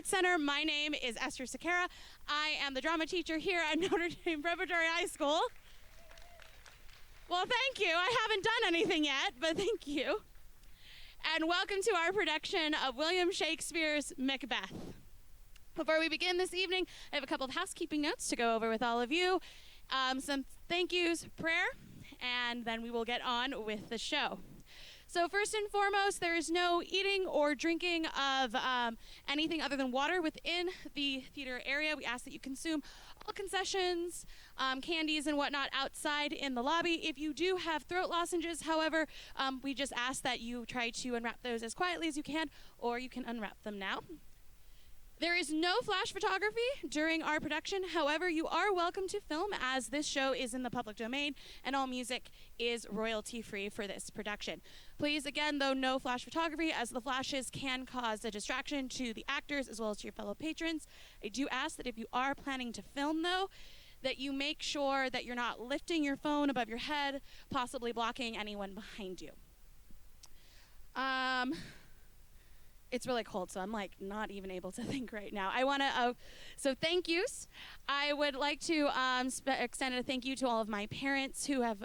Arts Center. My name is Esther Sequeira. I am the drama teacher here at Notre Dame Preparatory High School. Well, thank you. I haven't done anything yet, but thank you. And welcome to our production of William Shakespeare's Macbeth. Before we begin this evening, I have a couple of housekeeping notes to go over with all of you. Some thank yous, prayer, and then we will get on with the show. So first and foremost, there is no eating or drinking of anything other than water within the theater area. We ask that you consume all concessions, candies and whatnot outside in the lobby. If you do have throat lozenges, however, we just ask that you try to unwrap those as quietly as you can, or you can unwrap them now. There is no flash photography during our production. However, you are welcome to film as this show is in the public domain and all music is royalty-free for this production. Please, again, though, no flash photography as the flashes can cause a distraction to the actors as well as to your fellow patrons. I do ask that if you are planning to film, though, that you make sure that you're not lifting your phone above your head, possibly blocking anyone behind you. It's really cold, so I'm like not even able to think right now. I want to, so thank yous. I would like to extend a thank you to all of my parents who have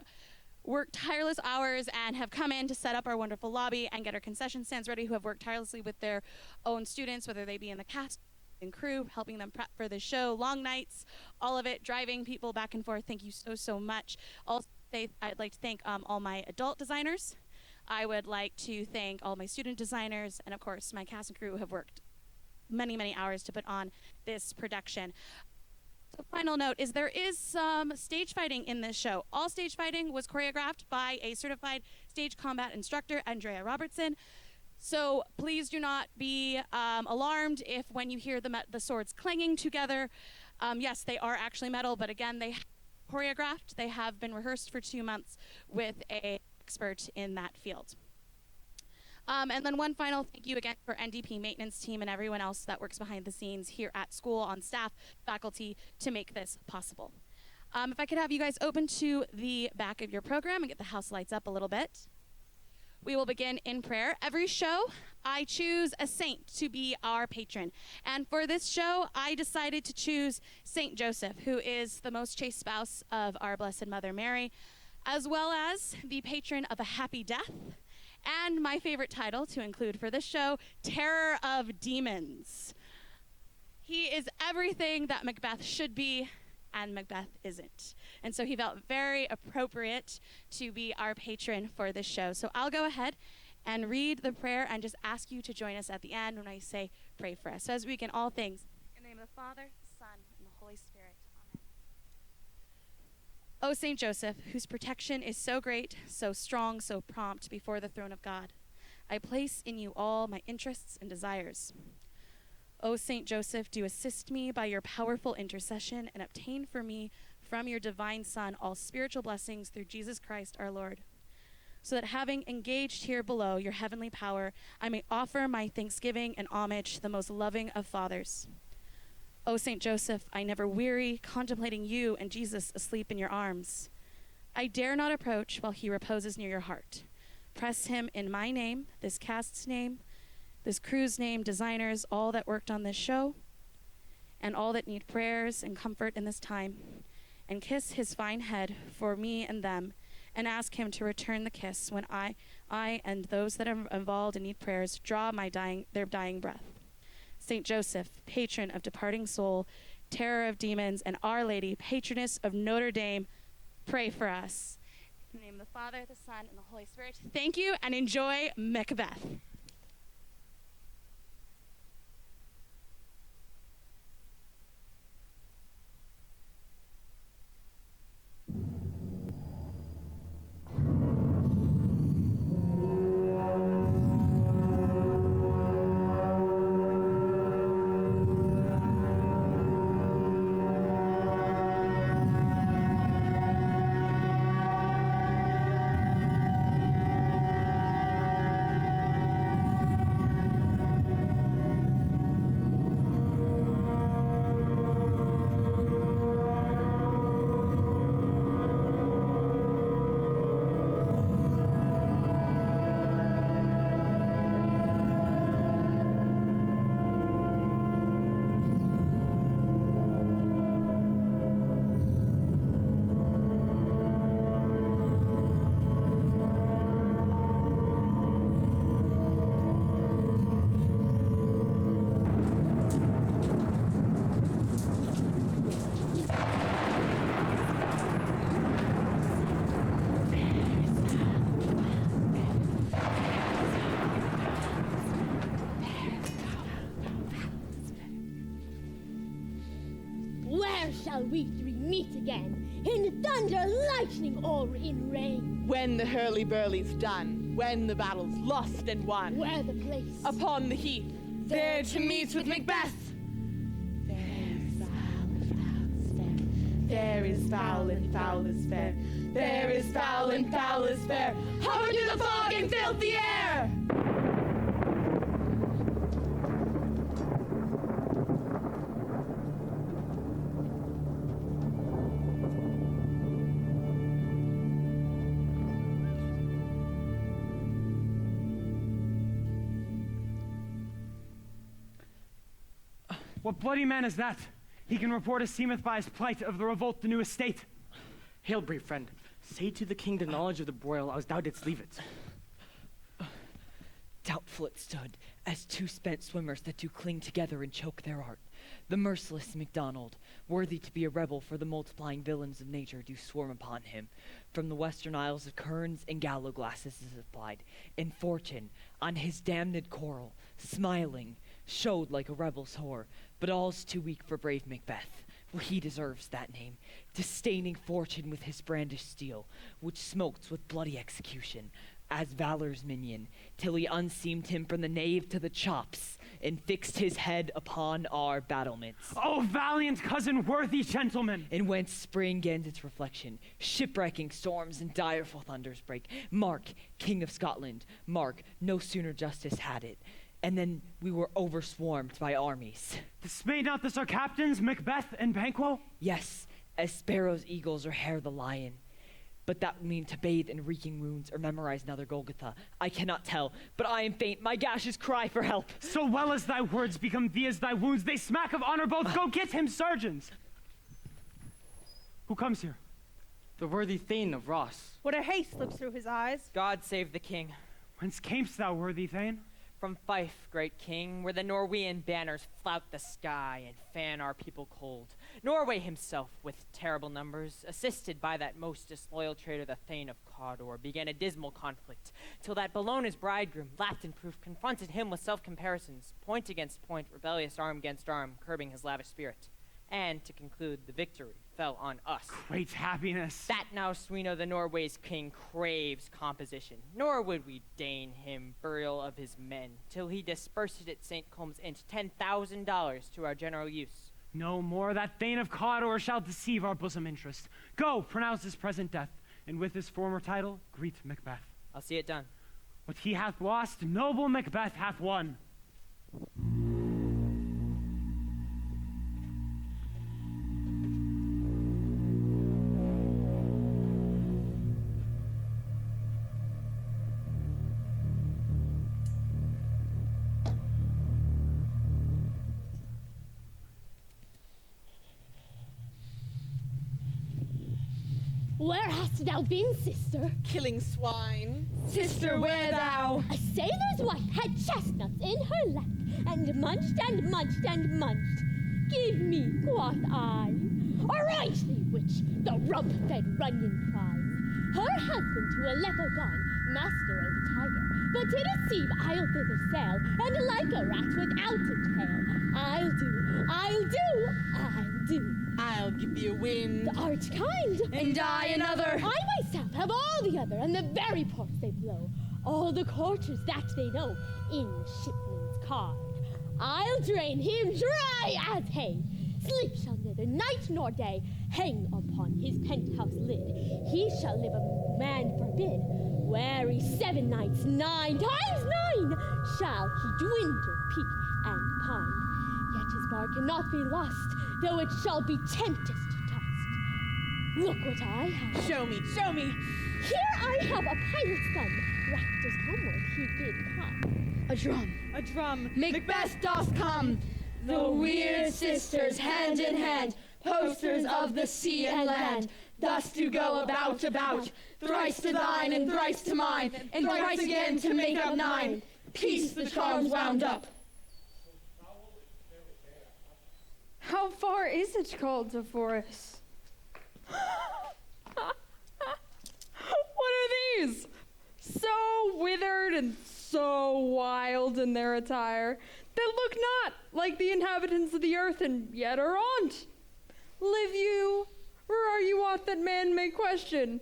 worked tireless hours and have come in to set up our wonderful lobby and get our concession stands ready, who have worked tirelessly with their own students, whether they be in the cast and crew, helping them prep for the show, long nights, all of it, driving people back and forth. Thank you so, so much. Also, I'd like to thank all my adult designers. I would like to thank all my student designers and, of course, my cast and crew who have worked many, many hours to put on this production. The final note is there is some stage fighting in this show. All stage fighting was choreographed by a certified stage combat instructor, Andrea Robertson. So please do not be alarmed if when you hear the swords clanging together. Yes, they are actually metal, but again, they choreographed. They have been rehearsed for 2 months with a expert in that field. And then one final thank you again for NDP maintenance team and everyone else that works behind the scenes here at school on staff, faculty to make this possible. If I could have you guys open to the back of your program and get the house lights up a little bit. We will begin in prayer. Every show, I choose a saint to be our patron. And for this show, I decided to choose Saint Joseph, who is the most chaste spouse of our Blessed Mother Mary, as well as the patron of a happy death, and my favorite title to include for this show, Terror of Demons. He is everything that Macbeth should be, and Macbeth isn't. And so he felt very appropriate to be our patron for this show. So I'll go ahead and read the prayer and just ask you to join us at the end when I say pray for us. So as we begin all things, in the name of the Father, the Son, and the Holy Spirit. O Saint Joseph, whose protection is so great, so strong, so prompt before the throne of God, I place in you all my interests and desires. O Saint Joseph, do assist me by your powerful intercession and obtain for me from your divine Son all spiritual blessings through Jesus Christ our Lord, so that having engaged here below your heavenly power, I may offer my thanksgiving and homage to the most loving of fathers. O Saint Joseph, I never weary contemplating you and Jesus asleep in your arms. I dare not approach while he reposes near your heart. Press him in my name, this cast's name, this crew's name, designers, all that worked on this show, and all that need prayers and comfort in this time, and kiss his fine head for me and them, and ask him to return the kiss when I and those that are involved and need prayers draw their dying breath. Saint Joseph, patron of departing soul, terror of demons, and Our Lady, patroness of Notre Dame, pray for us. In the name of the Father, the Son, and the Holy Spirit. Thank you, and enjoy Macbeth. Where shall we three meet again? In thunder, lightning, or in rain? When the hurly-burly's done, when the battle's lost and won. Where the place? Upon the heath, there to meet with Macbeth. There is foul and foul is fair. There is foul and foul is fair. Hover through the fog and filthy air! What bloody man is that? He can report as seemeth by his plight of the revolt the new estate. Hail, brave friend. Say to the king the knowledge of the broil as thou didst leave it. Doubtful it stood, as two spent swimmers that do cling together and choke their art. The merciless MacDonald, worthy to be a rebel, for the multiplying villains of nature do swarm upon him. From the western isles of kerns and gallow glasses is applied, and fortune, on his damned coral, smiling, showed like a rebel's whore, but all's too weak for brave Macbeth, for he deserves that name, disdaining fortune with his brandished steel, which smokes with bloody execution, as valor's minion, till he unseamed him from the nave to the chops, and fixed his head upon our battlements. Oh, valiant cousin, worthy gentleman! And whence spring gains its reflection, shipwrecking storms and direful thunders break. Mark, King of Scotland, mark, no sooner justice had it, and then we were overswarmed by armies. Dismay not this our captains, Macbeth and Banquo? Yes, as sparrows, eagles, or hare the lion. But that would mean to bathe in reeking wounds or memorize another Golgotha. I cannot tell, but I am faint. My gashes cry for help. So well as thy words become thee as thy wounds, they smack of honor both. Go get him, surgeons! Who comes here? The worthy Thane of Ross. What a haste slips through his eyes. God save the king. Whence camest thou, worthy Thane? From Fife, great king, where the Norwegian banners flout the sky and fan our people cold. Norway himself, with terrible numbers, assisted by that most disloyal traitor, the Thane of Cawdor, began a dismal conflict, till that Bellona's bridegroom, lapped in proof, confronted him with self-comparisons, point against point, rebellious arm against arm, curbing his lavish spirit. And, to conclude, the victory fell on us. Great happiness. That now Sweno, the Norway's king, craves composition, nor would we deign him burial of his men, till he dispersed it at St. Colm's Int $10,000 to our general use. No more that Thane of Cawdor shall deceive our bosom interest. Go, pronounce his present death, and with his former title, greet Macbeth. I'll see it done. What he hath lost, noble Macbeth hath won. Where hast thou been, sister? Killing swine. Sister, where thou? A sailor's wife had chestnuts in her lap, and munched and munched and munched. Give me, quoth I. All right, thee witch, the rump-fed runyon cries. Her husband to Aleppo gone, master of the tiger. But to deceive I'll thither sail, and like a rat without a tail. I'll do. I'll give thee a wind. Thou art kind. And I another. I myself have all the other, and the very ports they blow. All the courtiers that they know in shipman's card. I'll drain him dry as hay. Sleep shall neither night nor day hang upon his penthouse lid. He shall live a man forbid. Wary 7 nights, 9 times 9 shall he dwindle, peak, and pine. Yet his bar cannot be lost, though it shall be tempest tossed. Look what I have. Show me. Here I have a pilot's gun, wrapped as homeward he did come. A drum. Macbeth doth come. The weird sisters, hand in hand, posters of the sea and land, thus do go about, thrice to thine and thrice to mine, and thrice again to make up 9. Peace the charms wound up. How far is it called to Forest? What are these? So withered and so wild in their attire, that look not like the inhabitants of the earth, and yet are on't. Live you, or are you aught that man may question?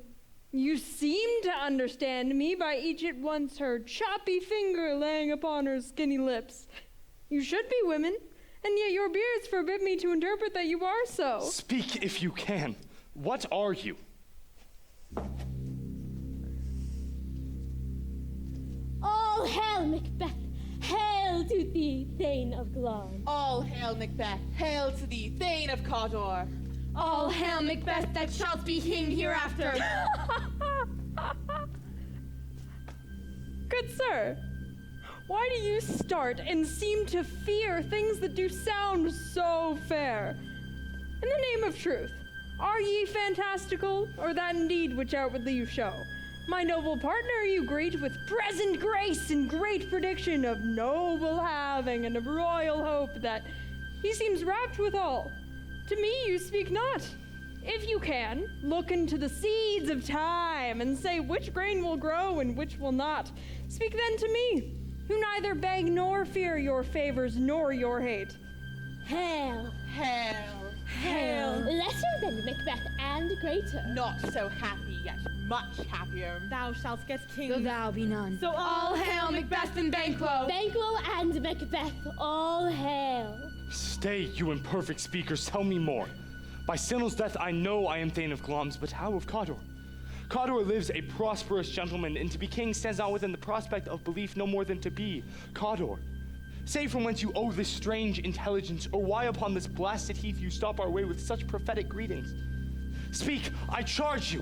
You seem to understand me by each at once her choppy finger laying upon her skinny lips. You should be women, and yet your beards forbid me to interpret that you are so. Speak if you can. What are you? All hail, Macbeth! Hail to thee, Thane of Glaurn! All hail, Macbeth. Hail to thee, Thane of Cawdor. All hail, Macbeth, that shalt be king hereafter. Good sir, why do you start and seem to fear things that do sound so fair? In the name of truth, are ye fantastical, or that indeed which outwardly you show? My noble partner you greet with present grace and great prediction of noble having and of royal hope that he seems rapt withal. To me you speak not. If you can, look into the seeds of time and say which grain will grow and which will not. Speak then to me, who neither beg nor fear your favors nor your hate. Hail! Hail. Hail! Lesser than Macbeth and greater. Not so happy, yet much happier. Thou shalt get king. Though thou be none. So all hail Macbeth and Banquo. Banquo and Macbeth, all hail! Stay, you imperfect speakers, tell me more. By Sinel's death I know I am Thane of Glamis, but how of Cawdor? Cawdor lives a prosperous gentleman, and to be king stands not within the prospect of belief no more than to be Cawdor. Say from whence you owe this strange intelligence, or why upon this blasted heath you stop our way with such prophetic greetings. Speak, I charge you!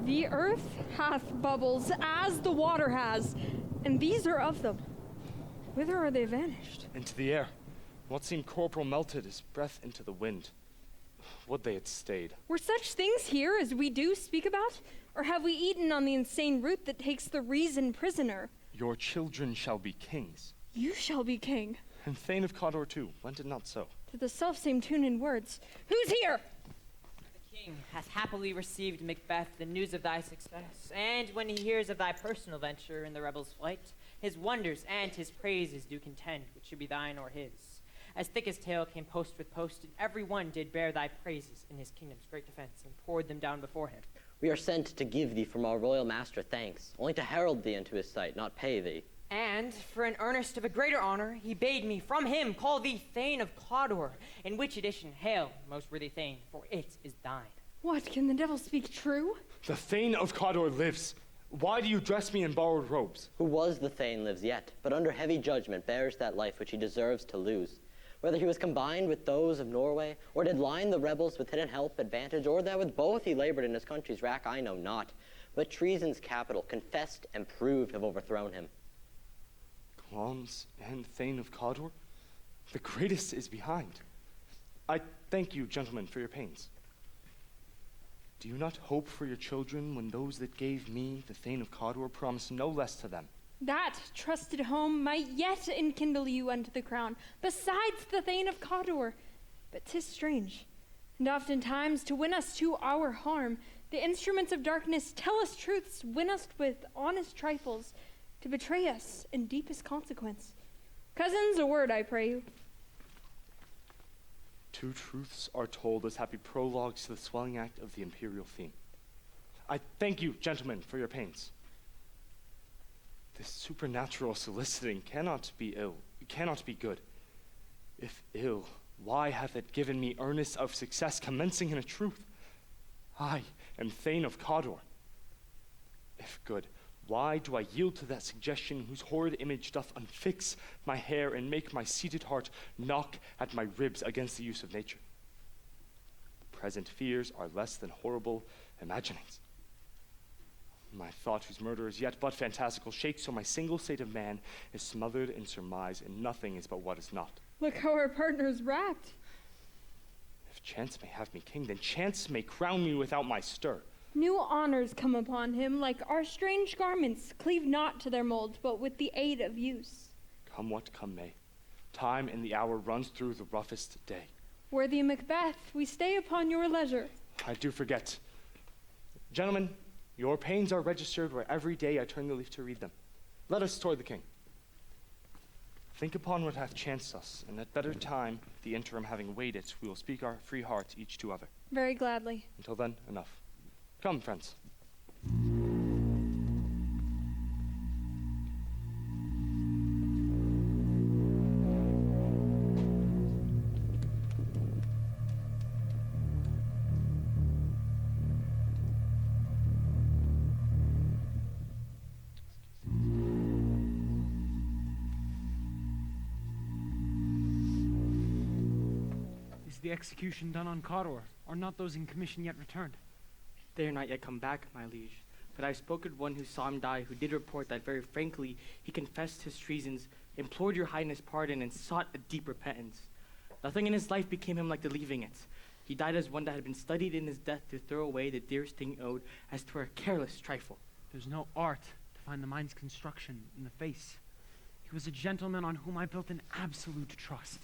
The earth hath bubbles as the water has, and these are of them. Whither are they vanished? Into the air. What seemed corporal melted as breath into the wind. Would they had stayed. Were such things here as we do speak about? Or have we eaten on the insane root that takes the reason prisoner? Your children shall be kings. You shall be king. And Thane of Cawdor too, went it not so? To the self-same tune in words. Who's here? The king hath happily received, Macbeth, the news of thy success, and when he hears of thy personal venture in the rebels' flight, his wonders and his praises do contend, which should be thine or his. As thick as tale came post with post, and every one did bear thy praises in his kingdom's great defense, and poured them down before him. We are sent to give thee from our royal master thanks, only to herald thee into his sight, not pay thee. And, for an earnest of a greater honor, he bade me from him call thee Thane of Cawdor, in which edition, hail, most worthy Thane, for it is thine. What, can the devil speak true? The Thane of Cawdor lives. Why do you dress me in borrowed robes? Who was the Thane lives yet, but under heavy judgment bears that life which he deserves to lose. Whether he was combined with those of Norway, or did line the rebels with hidden help, advantage, or that with both he labored in his country's wrack, I know not. But treason's capital, confessed and proved, have overthrown him. Glamis and Thane of Cawdor? The greatest is behind. I thank you, gentlemen, for your pains. Do you not hope for your children when those that gave me, the Thane of Cawdor, promise no less to them? That trusted home might yet enkindle you unto the crown, besides the Thane of Cawdor. But 'tis strange, and oftentimes to win us to our harm, the instruments of darkness tell us truths, win us with honest trifles, to betray us in deepest consequence. Cousins, a word, I pray you. Two truths are told as happy prologues to the swelling act of the imperial theme. I thank you, gentlemen, for your pains. This supernatural soliciting cannot be ill, cannot be good. If ill, why hath it given me earnest of success, commencing in a truth? I am Thane of Cawdor. If good, why do I yield to that suggestion whose horrid image doth unfix my hair and make my seated heart knock at my ribs against the use of nature? Present fears are less than horrible imaginings. My thought, whose murder is yet but fantastical, shakes so my single state of man is smothered in surmise, and nothing is but what is not. Look how our partner's rapt. If chance may have me king, then chance may crown me without my stir. New honors come upon him, like our strange garments, cleave not to their mold, but with the aid of use. Come what come may, time and the hour runs through the roughest day. Worthy Macbeth, we stay upon your leisure. I do forget. Gentlemen, your pains are registered where every day I turn the leaf to read them. Let us toward the king. Think upon what hath chanced us, and at better time, the interim having weighed it, we will speak our free hearts each to other. Very gladly. Until then, enough. Come, friends. Is the execution done on Cawdor? Are not those in commission yet returned? They are not yet come back, my liege. But I spoke with one who saw him die, who did report that very frankly he confessed his treasons, implored your highness pardon, and sought a deep repentance. Nothing in his life became him like the leaving it. He died as one that had been studied in his death to throw away the dearest thing owed, as 'twere a careless trifle. There's no art to find the mind's construction in the face. He was a gentleman on whom I built an absolute trust.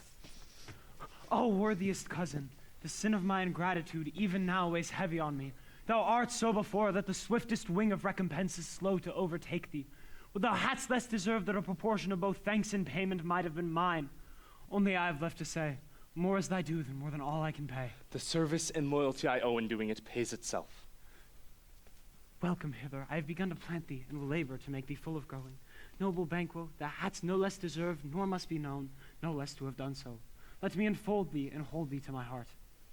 Oh, worthiest cousin, the sin of my ingratitude even now weighs heavy on me. Thou art so before that the swiftest wing of recompense is slow to overtake thee. Would thou hadst less deserved that a proportion of both thanks and payment might have been mine. Only I have left to say, more is thy due than more than all I can pay. The service and loyalty I owe in doing it pays itself. Welcome hither. I have begun to plant thee, and will labor to make thee full of growing. Noble Banquo, thou hadst no less deserved, nor must be known, no less to have done so. Let me enfold thee and hold thee to my heart.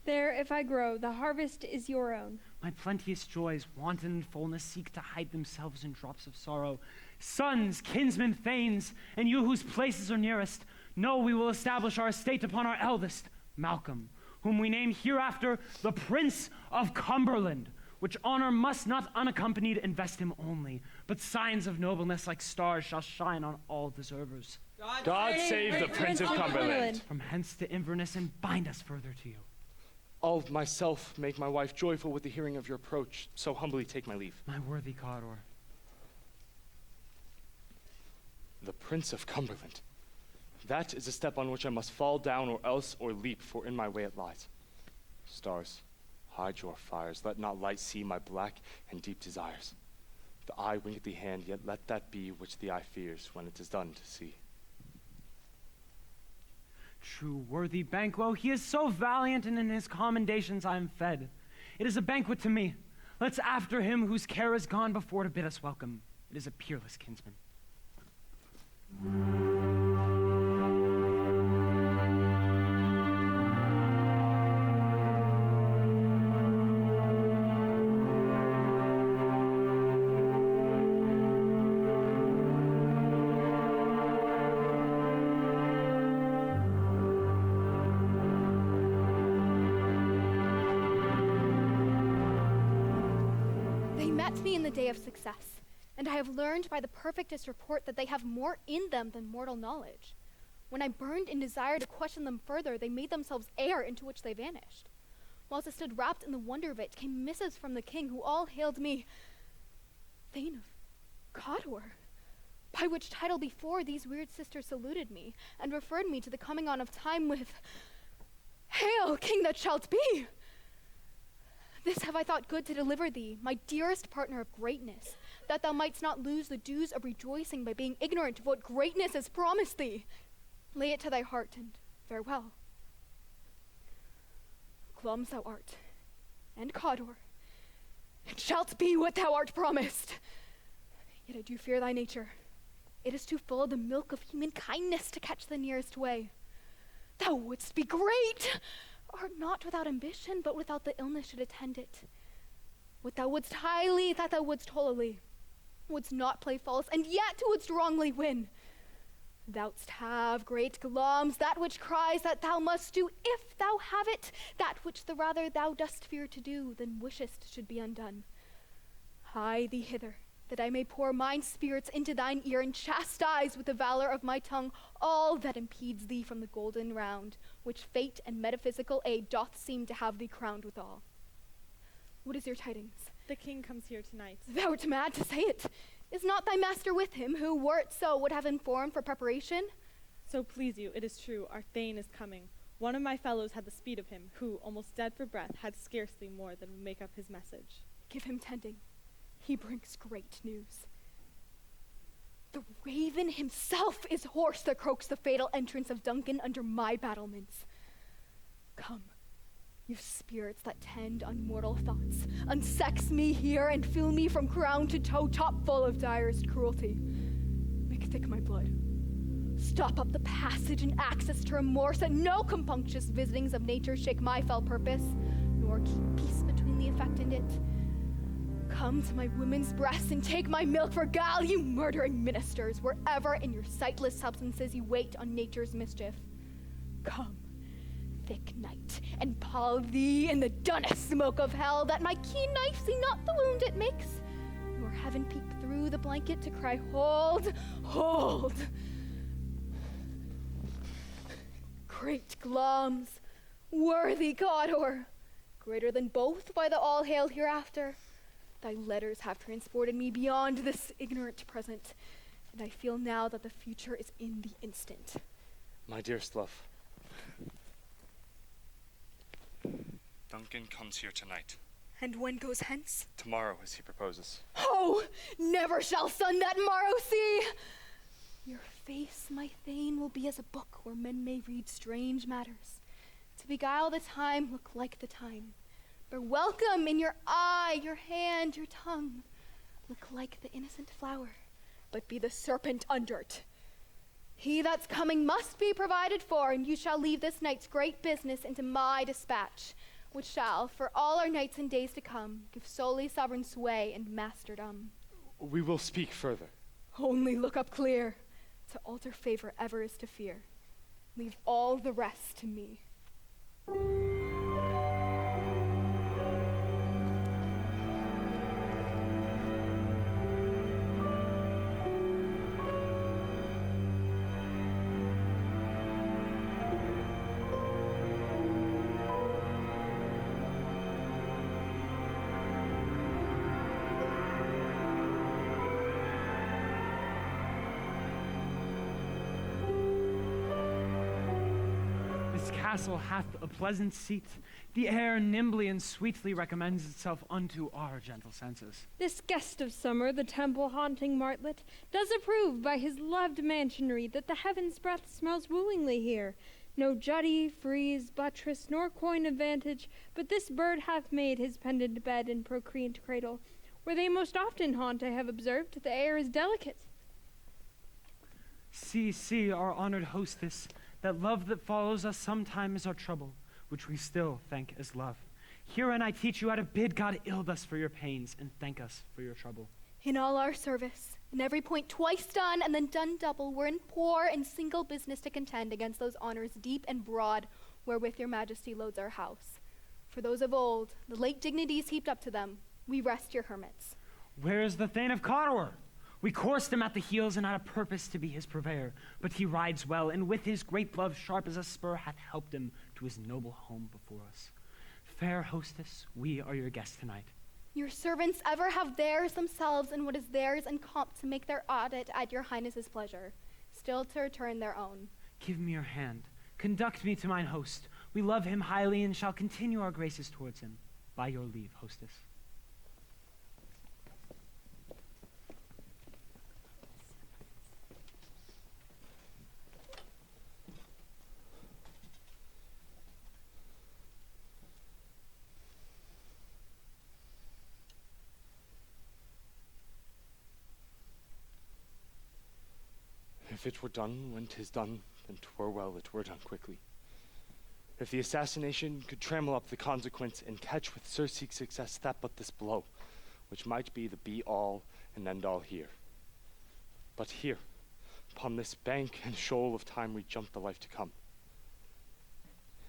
There, if I grow, the harvest is your own. My plenteous joys, wanton in fullness, seek to hide themselves in drops of sorrow. Sons, kinsmen, thanes, and you whose places are nearest, know we will establish our estate upon our eldest, Malcolm, whom we name hereafter the Prince of Cumberland, which honor must not unaccompanied invest him only, but signs of nobleness like stars shall shine on all deservers. God save the Prince of Cumberland. From hence to Inverness and bind us further to you. I'll myself make my wife joyful with the hearing of your approach, so humbly take my leave. My worthy Cawdor. The Prince of Cumberland. That is a step on which I must fall down or leap, for in my way it lies. Stars, hide your fires, let not light see my black and deep desires. The eye wink at the hand, yet let that be which the eye fears when it is done to see. True worthy Banquo, he is so valiant, and in his commendations I am fed. It is a banquet to me. Let's after him whose care is gone before to bid us welcome. It is a peerless kinsman. Me in the day of success, and I have learned by the perfectest report that they have more in them than mortal knowledge. When I burned in desire to question them further, they made themselves air into which they vanished. Whilst I stood wrapped in the wonder of it, came missives from the king, who all hailed me Thane of Cawdor, by which title before these weird sisters saluted me, and referred me to the coming on of time with, Hail, king that shalt be! This have I thought good to deliver thee, my dearest partner of greatness, that thou mightst not lose the dues of rejoicing by being ignorant of what greatness has promised thee. Lay it to thy heart, and farewell. Glums thou art, and Cawdor, it shalt be what thou art promised. Yet I do fear thy nature. It is too full of the milk of human kindness to catch the nearest way. Thou wouldst be great! Art not without ambition, but without the illness should attend it. What thou wouldst highly, that thou wouldst holily, wouldst not play false, and yet wouldst wrongly win. Thou'dst have great glums, that which cries that thou must do, if thou have it, that which the rather thou dost fear to do, than wishest should be undone. Hie thee hither, that I may pour mine spirits into thine ear, and chastise with the valor of my tongue all that impedes thee from the golden round, which fate and metaphysical aid doth seem to have thee crowned withal. What is your tidings? The king comes here tonight. Thou'rt mad to say it. Is not thy master with him, who, were it so, would have informed for preparation? So please you, it is true, our Thane is coming. One of my fellows had the speed of him, who, almost dead for breath, had scarcely more than would make up his message. Give him tending. He brings great news. The raven himself is hoarse that croaks the fatal entrance of Duncan under my battlements. Come, you spirits that tend on mortal thoughts, unsex me here and fill me from crown to toe top full of direst cruelty. Make thick my blood. Stop up the passage and access to remorse, that no compunctious visitings of nature shake my fell purpose, nor keep peace between the effect and it. Come to my woman's breast and take my milk for gall, you murdering ministers, wherever in your sightless substances you wait on nature's mischief. Come, thick night, and pall thee in the dunnest smoke of hell, that my keen knife see not the wound it makes, nor heaven peep through the blanket to cry, hold, hold. Great Glums, worthy Cawdor, greater than both by the all hail hereafter, thy letters have transported me beyond this ignorant present, and I feel now that the future is in the instant. My dearest love, Duncan comes here tonight. And when goes hence? Tomorrow, as he proposes. Oh, never shall sun that morrow see! Your face, my Thane, will be as a book where men may read strange matters. To beguile the time, look like the time. Bear welcome in your eye, your hand, your tongue. Look like the innocent flower, but be the serpent under't. He that's coming must be provided for, and you shall leave this night's great business into my dispatch, which shall, for all our nights and days to come, give solely sovereign sway and masterdom. We will speak further. Only look up clear. To alter favor ever is to fear. Leave all the rest to me. Castle hath a pleasant seat. The air nimbly and sweetly recommends itself unto our gentle senses. This guest of summer, the temple-haunting martlet, does approve by his loved mansionry that the heaven's breath smells wooingly here. No jutty, frieze, buttress, nor coign of vantage, but this bird hath made his pendant bed and procreant cradle. Where they most often haunt, I have observed, the air is delicate. See, our honored hostess, that love that follows us sometime is our trouble, which we still thank as love. Herein I teach you how to bid God ill thus for your pains, and thank us for your trouble. In all our service, in every point twice done, and then done double, we're in poor and single business to contend against those honors deep and broad, wherewith your majesty loads our house. For those of old, the late dignities heaped up to them, we rest your hermits. Where is the Thane of Cawdor? We coursed him at the heels and had a purpose to be his purveyor, but he rides well, and with his great glove sharp as a spur hath helped him to his noble home before us. Fair hostess, we are your guests tonight. Your servants ever have theirs themselves and what is theirs in comp to make their audit at your highness's pleasure, still to return their own. Give me your hand. Conduct me to mine host. We love him highly and shall continue our graces towards him. By your leave, hostess. If it were done when 'tis done, then 'twere well it were done quickly. If the assassination could trammel up the consequence and catch with surseek success that but this blow, which might be the be-all and end-all here. But here, upon this bank and shoal of time, we jump the life to come.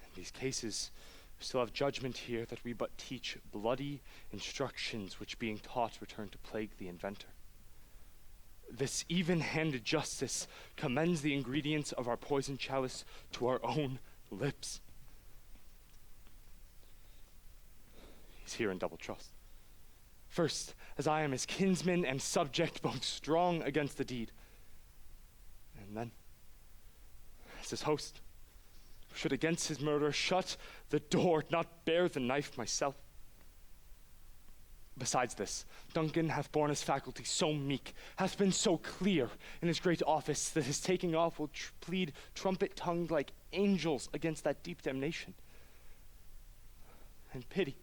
In these cases, we still have judgment here that we but teach bloody instructions, which being taught return to plague the inventor. This even-handed justice commends the ingredients of our poison chalice to our own lips. He's here in double trust. First, as I am his kinsman and subject, both strong against the deed. And then, as his host, who should against his murder shut the door, not bear the knife myself. Besides this, Duncan hath borne his faculty so meek, hath been so clear in his great office, that his taking off will plead trumpet-tongued like angels against that deep damnation. And pity,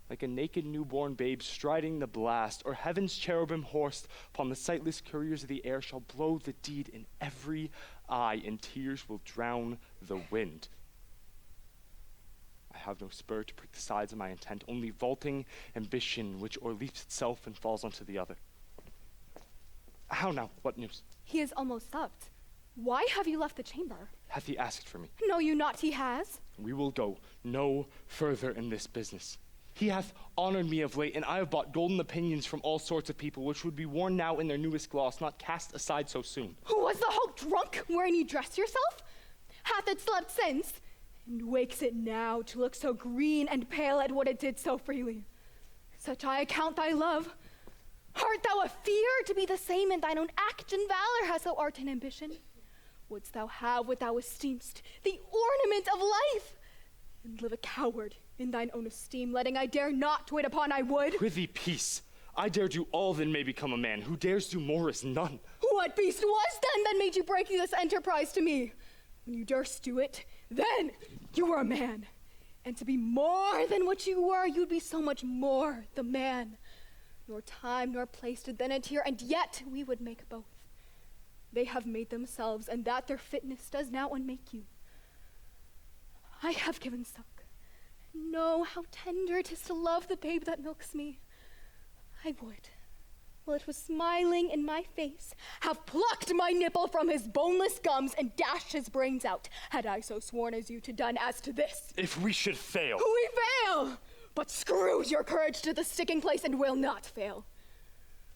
like a naked newborn babe striding the blast, or heaven's cherubim horsed upon the sightless couriers of the air, shall blow the deed in every eye, and tears will drown the wind. I have no spur to prick the sides of my intent, only vaulting ambition, which o'erleaps itself and falls onto the other. How now? What news? He is almost supped. Why have you left the chamber? Hath he asked for me? Know you not he has? We will go no further in this business. He hath honored me of late, and I have bought golden opinions from all sorts of people, which would be worn now in their newest gloss, not cast aside so soon. Was the hulk drunk wherein you dressed yourself? Hath it slept since? And wakes it now to look so green and pale at what it did so freely? Such I account thy love. Art thou a fear to be the same in thine own act and valor as thou art in ambition? Wouldst thou have what thou esteem'st, the ornament of life, and live a coward in thine own esteem, letting I dare not wait upon I would? Prithee, peace. I dare do all that may become a man. Who dares do more is none. What beast was then that made you break this enterprise to me? When you durst do it, then you were a man. And to be more than what you were, you'd be so much more the man. Nor time nor place did then adhere, and yet we would make both. They have made themselves, and that their fitness does now unmake you. I have given suck. Know how tender it is to love the babe that milks me. I would, while it was smiling in my face, have plucked my nipple from his boneless gums and dashed his brains out, had I so sworn as you to done as to this. If we should fail. We fail! But screw your courage to the sticking place and will not fail.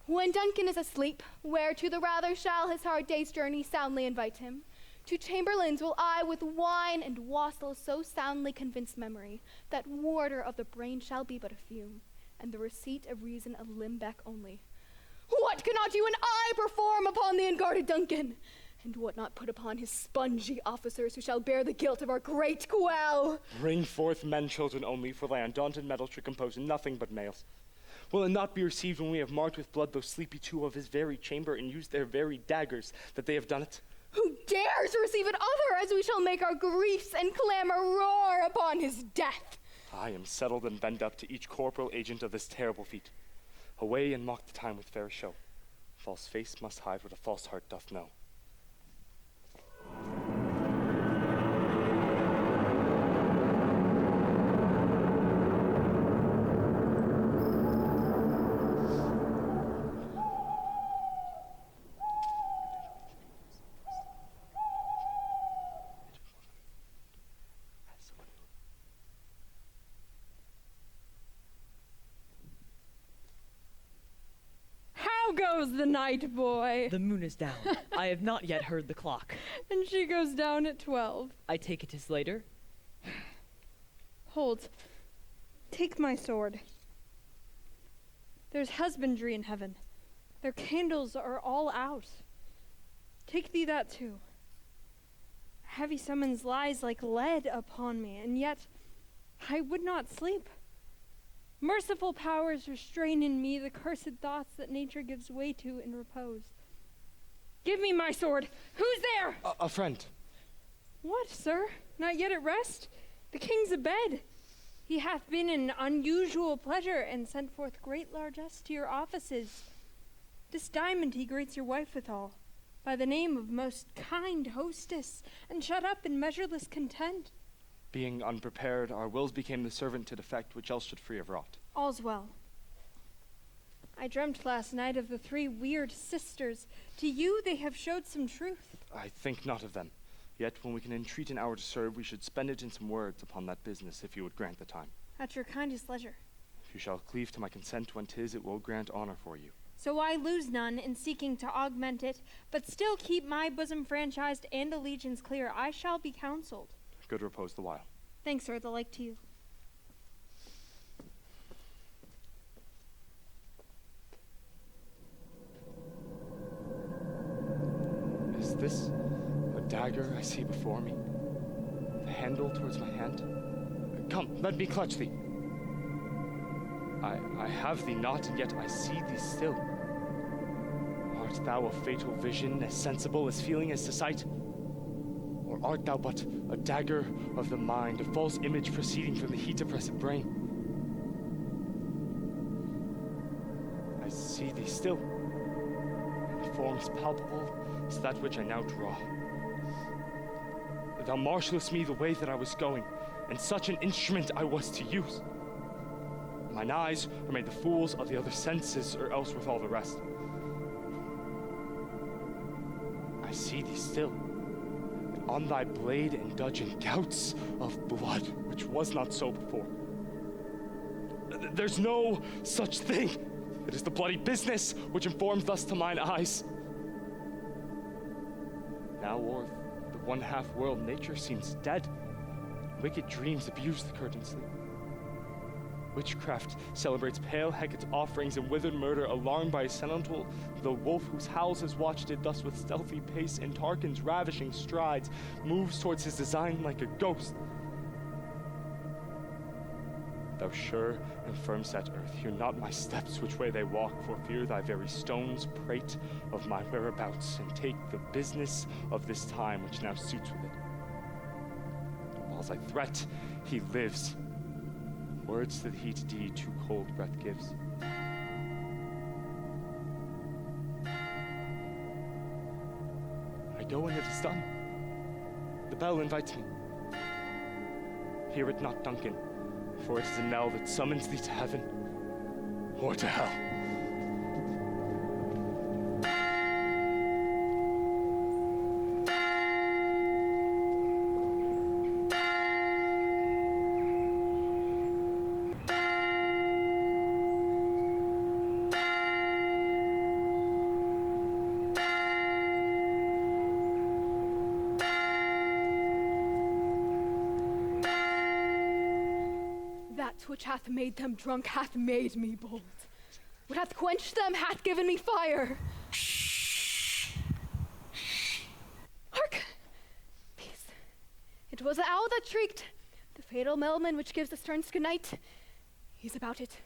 When Duncan is asleep, whereto the rather shall his hard day's journey soundly invite him, to chamberlains will I with wine and wassail so soundly convince memory, that warder of the brain shall be but a fume, and the receipt of reason a limbeck only. What cannot you and I perform upon the unguarded Duncan? And what not put upon his spongy officers who shall bear the guilt of our great quell? Bring forth men children only, for thy undaunted metal should compose nothing but males. Will it not be received when we have marked with blood those sleepy two of his very chamber, and used their very daggers, that they have done it? Who dares receive it other, as we shall make our griefs and clamor roar upon his death? I am settled and bend up to each corporal agent of this terrible feat. Away and mock the time with fair show. False face must hide what a false heart doth know. How goes the night, boy? The moon is down. I have not yet heard the clock. And she goes down at 12. I take it is later. Hold. Take my sword. There's husbandry in heaven. Their candles are all out. Take thee that too. Heavy summons lies like lead upon me, and yet I would not sleep. Merciful powers restrain in me the cursed thoughts that nature gives way to in repose. Give me my sword. Who's there? A friend. What, sir? Not yet at rest? The king's abed. He hath been in unusual pleasure, and sent forth great largesse to your offices. This diamond he greets your wife withal, by the name of most kind hostess, and shut up in measureless content. Being unprepared, our wills became the servant to defect, which else should free have wrought. All's well. I dreamt last night of the 3 weird sisters. To you they have showed some truth. I think not of them. Yet when we can entreat an hour to serve, we should spend it in some words upon that business, if you would grant the time. At your kindest leisure. If you shall cleave to my consent when 'tis, it will grant honor for you. So I lose none in seeking to augment it, but still keep my bosom franchised and allegiance clear. I shall be counseled. Good repose the while. Thanks, sir. The like to you. Is this a dagger I see before me? The handle towards my hand? Come, let me clutch thee. I have thee not, and yet I see thee still. Art thou a fatal vision, as sensible as feeling as to sight? Or art thou but a dagger of the mind, a false image proceeding from the heat-oppressed brain? I see thee still, and the forms palpable is that which I now draw. Thou marshallest me the way that I was going, and such an instrument I was to use. Mine eyes are made the fools of the other senses, or else with all the rest. I see thee still, and on thy blade and dudgeon gouts of blood, which was not so before. There's no such thing. It is the bloody business which informs thus to mine eyes. Now o'er the one-half world nature seems dead. Wicked dreams abuse the curtained sleep. Witchcraft celebrates pale Hecate's offerings, and withered murder, alarmed by a sentinel, the wolf whose howls has watched it thus with stealthy pace, and Tarquin's ravishing strides, moves towards his design like a ghost. Thou sure and firm-set earth, hear not my steps which way they walk, for fear thy very stones prate of my whereabouts, and take the business of this time which now suits with it. Whiles I threat, he lives. Words to the heat deed too cold breath gives. I go when it is done. The bell invites me. Hear it not, Duncan, for it is a knell that summons thee to heaven or to hell. That which hath made them drunk hath made me bold. What hath quenched them hath given me fire. Hark! Peace. It was the owl that shrieked, the fatal mailman which gives the sterns good night. He's about it.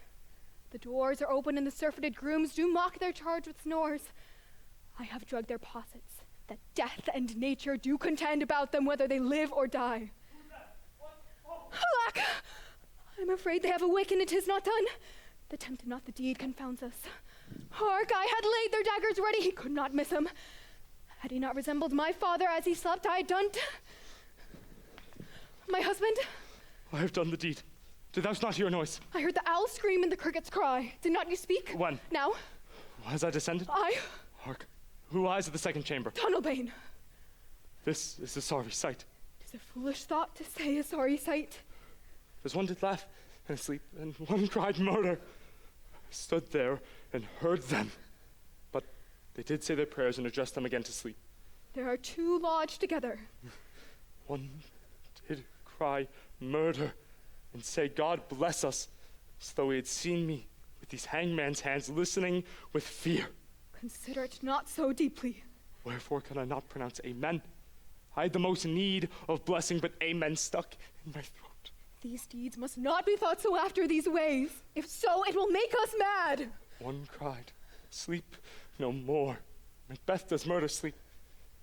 The doors are open, and the surfeited grooms do mock their charge with snores. I have drugged their possets, that death and nature do contend about them whether they live or die. Alack! I'm afraid they have awakened, it is not done. The tempted not the deed confounds us. Hark, I had laid their daggers ready, he could not miss him. Had he not resembled my father as he slept, I had done my husband? I have done the deed. Did thou not hear a noise? I heard the owl scream and the crickets cry. Did not you speak? When? Now? As I descended? Hark, who lies at the second chamber? Tunnelbane. This is a sorry sight. 'Tis a foolish thought to say a sorry sight. There's one did laugh and sleep, and one cried murder. I stood there and heard them, but they did say their prayers and addressed them again to sleep. There are two lodged together. One did cry murder and say, God bless us, as though he had seen me with these hangman's hands, listening with fear. Consider it not so deeply. Wherefore can I not pronounce amen? I had the most need of blessing, but amen stuck in my throat. These deeds must not be thought so after these ways. If so, it will make us mad. One cried, sleep no more. Macbeth does murder sleep,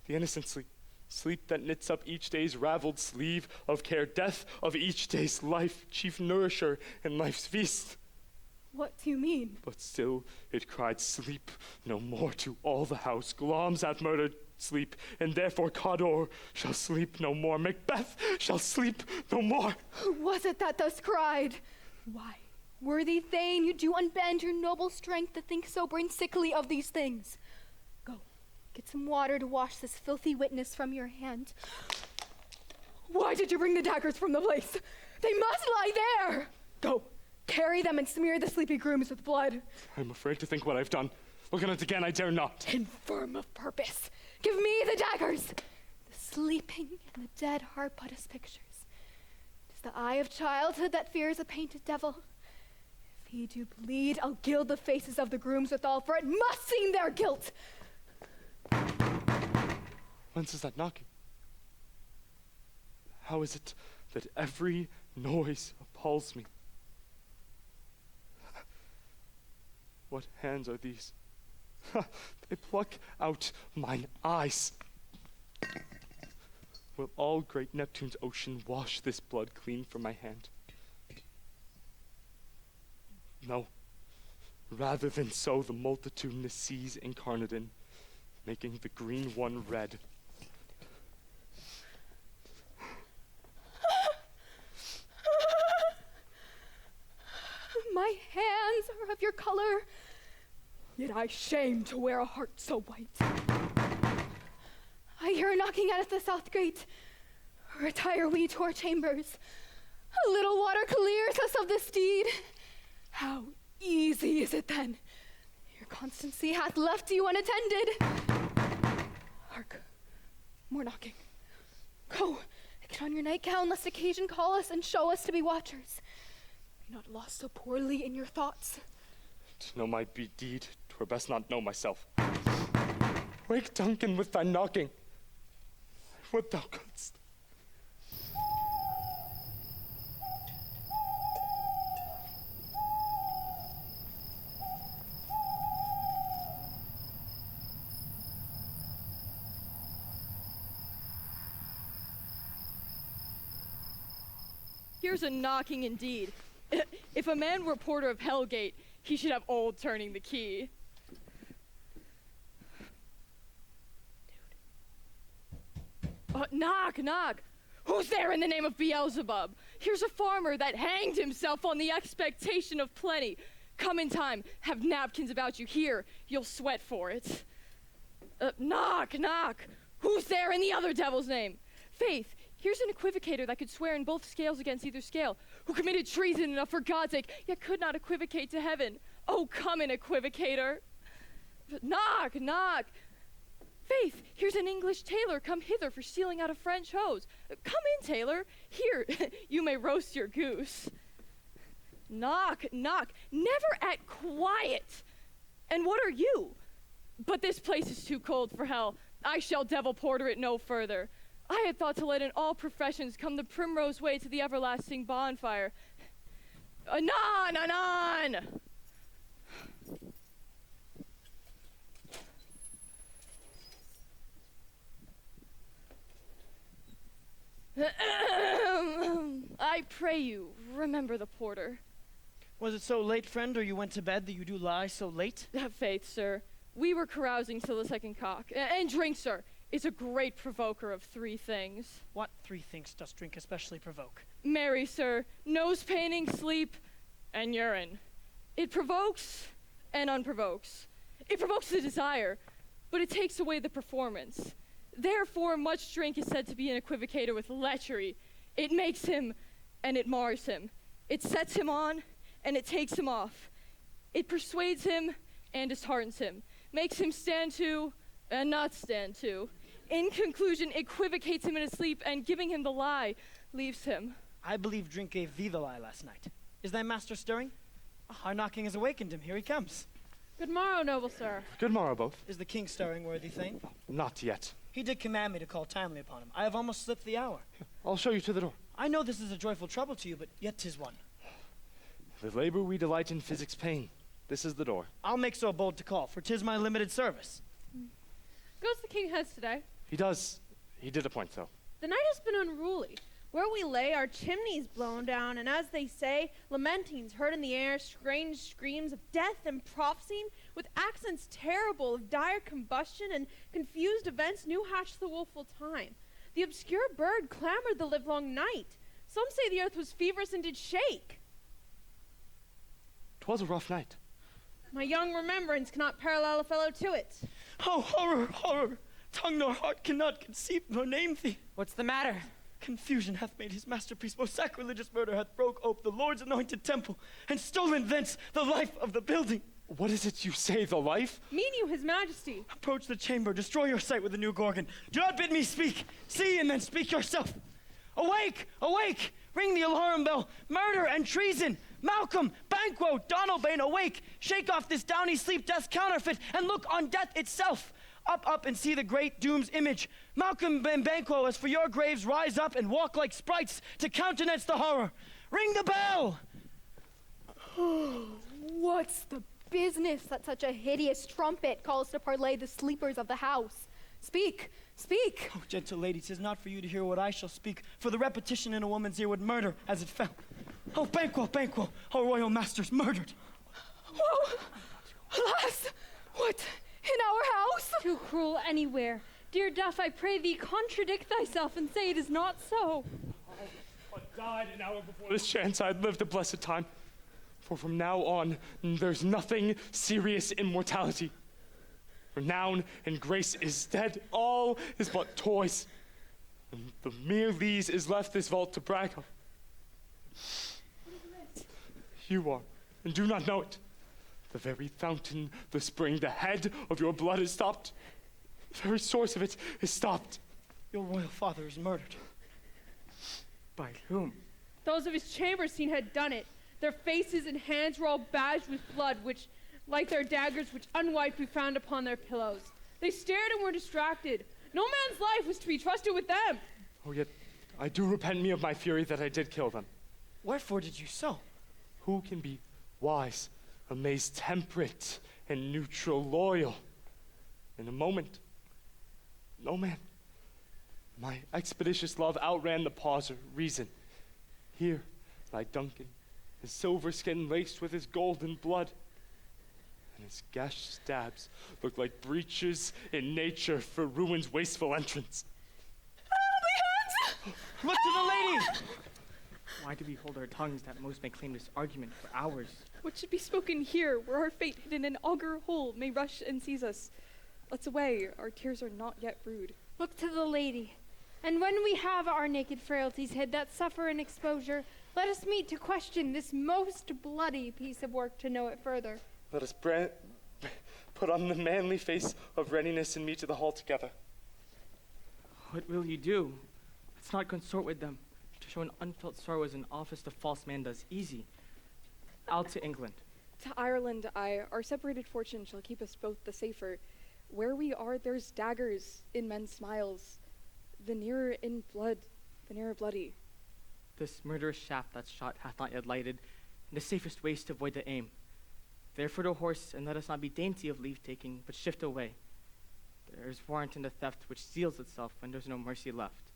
the innocent sleep. Sleep that knits up each day's raveled sleeve of care, death of each day's life, chief nourisher in life's feast. What do you mean? But still it cried, sleep no more to all the house. Glamis hath murdered sleep, and therefore Cawdor shall sleep no more. Macbeth shall sleep no more. Who was it that thus cried? Why, worthy Thane, you do unbend your noble strength to think so brain sickly of these things. Go, get some water to wash this filthy witness from your hand. Why did you bring the daggers from the place? They must lie there. Go, carry them and smear the sleepy grooms with blood. I'm afraid to think what I've done. Look at it again, I dare not. Infirm of purpose. Give me the daggers. The sleeping and the dead heart but as pictures. 'Tis the eye of childhood that fears a painted devil. If he do bleed, I'll gild the faces of the grooms withal, for it must seem their guilt. Whence is that knocking? How is it that every noise appalls me? What hands are these? They pluck out mine eyes. Will all great Neptune's ocean wash this blood clean from my hand? No. Rather than so, the multitudinous seas incarnate in, making the green one red. My hands are of your color, yet I shame to wear a heart so white. I hear a knocking at the south gate. Retire we to our chambers. A little water clears us of the steed. How easy is it then? Your constancy hath left you unattended. Hark, more knocking. Go, get on your nightgown, lest occasion call us and show us to be watchers. Be not lost so poorly in your thoughts. To know my deed, 'twere best not know myself. Wake Duncan with thy knocking. What thou couldst. Here's a knocking indeed. If a man were porter of Hellgate, he should have old turning the key. Knock, knock. Who's there in the name of Beelzebub? Here's a farmer that hanged himself on the expectation of plenty. Come in time, have napkins about you here. You'll sweat for it. Knock, knock. Who's there in the other devil's name? Faith, here's an equivocator that could swear in both scales against either scale, who committed treason enough for God's sake, yet could not equivocate to heaven. Oh, come an equivocator. Knock, knock. Faith, here's an English tailor come hither for stealing out a French hose. Come in, tailor. Here, you may roast your goose. Knock, knock. Never at quiet. And what are you? But this place is too cold for hell. I shall devil porter it no further. I had thought to let in all professions come the primrose way to the everlasting bonfire. Anon, anon! I pray you, remember the porter. Was it so late, friend, or you went to bed that you do lie so late? Have faith, sir. We were carousing till the second cock. And drink, sir, is a great provoker of three things. What three things does drink especially provoke? Marry, sir, nose painting, sleep, and urine. It provokes and unprovokes. It provokes the desire, but it takes away the performance. Therefore, much drink is said to be an equivocator with lechery. It makes him, and it mars him. It sets him on, and it takes him off. It persuades him, and disheartens him. Makes him stand to, and not stand to. In conclusion, equivocates him in his sleep, and giving him the lie, leaves him. I believe drink gave thee the lie last night. Is thy master stirring? Our knocking has awakened him. Here he comes. Good morrow, noble sir. Good morrow, both. Is the king stirring, worthy thane? Not yet. He did command me to call timely upon him. I have almost slipped the hour. I'll show you to the door. I know this is a joyful trouble to you, but yet 'tis one. With labor we delight in physics pain. This is the door. I'll make so bold to call, for 'tis my limited service. Goes the king heads today? He does. He did appoint so. The night has been unruly. Where we lay, our chimneys blown down, and as they say, lamentings heard in the air, strange screams of death and prophesying, with accents terrible of dire combustion and confused events new hatched the woeful time. The obscure bird clamored the livelong night. Some say the earth was feverish and did shake. 'Twas a rough night. My young remembrance cannot parallel a fellow to it. Oh, horror, horror! Tongue nor heart cannot conceive nor name thee. What's the matter? Confusion hath made his masterpiece. Most sacrilegious murder hath broke ope the Lord's anointed temple and stolen thence the life of the building. What is it you say, the life? Mean you, his majesty? Approach the chamber, destroy your sight with the new Gorgon. Do not bid me speak. See and then speak yourself. Awake, awake! Ring the alarm bell. Murder and treason. Malcolm, Banquo, Donalbain, awake. Shake off this downy sleep, death's counterfeit, and look on death itself. Up, up, and see the great doom's image. Malcolm and Banquo, as for your graves, rise up and walk like sprites to countenance the horror. Ring the bell! What's the business that such a hideous trumpet calls to parlay the sleepers of the house? Speak, speak! Oh, gentle lady, 'tis not for you to hear what I shall speak, for the repetition in a woman's ear would murder as it fell. Oh, Banquo, Banquo, our royal master's murdered. Whoa! Alas! What? In our house? Too cruel anywhere. Dear Duff, I pray thee contradict thyself and say it is not so. But died an hour before this chance I had lived a blessed time. For from now on, there's nothing serious in mortality. Renown and grace is dead, all is but toys. And the mere lees is left this vault to brag of. You are, and do not know it. The very fountain, the spring, the head of your blood is stopped. The very source of it is stopped. Your royal father is murdered. By whom? Those of his chamber scene had done it. Their faces and hands were all badged with blood, which, like their daggers, which unwiped we found upon their pillows. They stared and were distracted. No man's life was to be trusted with them. Oh, yet I do repent me of my fury that I did kill them. Wherefore did you so? Who can be wise, amazed, temperate, and neutral, loyal? In a moment, no man. My expeditious love outran the pause of reason. Here lie Duncan, his silver skin laced with his golden blood. And his gashed stabs look like breaches in nature for ruin's wasteful entrance. My hands! Look to the lady! Why do we hold our tongues that most may claim this argument for hours? What should be spoken here, where our fate hidden in augur hole may rush and seize us? Let's away, our tears are not yet brewed. Look to the lady. And when we have our naked frailties hid that suffer in exposure, let us meet to question this most bloody piece of work to know it further. Let us put on the manly face of readiness and meet to the hall together. What will you do? Let's not consort with them. To show an unfelt sorrow as an office the false man does easy. Out to England. To Ireland, our separated fortune shall keep us both the safer. Where we are, there's daggers in men's smiles. The nearer in blood, the nearer bloody. This murderous shaft that's shot hath not yet lighted, and the safest ways to avoid the aim. Therefore to horse, and let us not be dainty of leave-taking, but shift away. There is warrant in the theft which steals itself when there's no mercy left.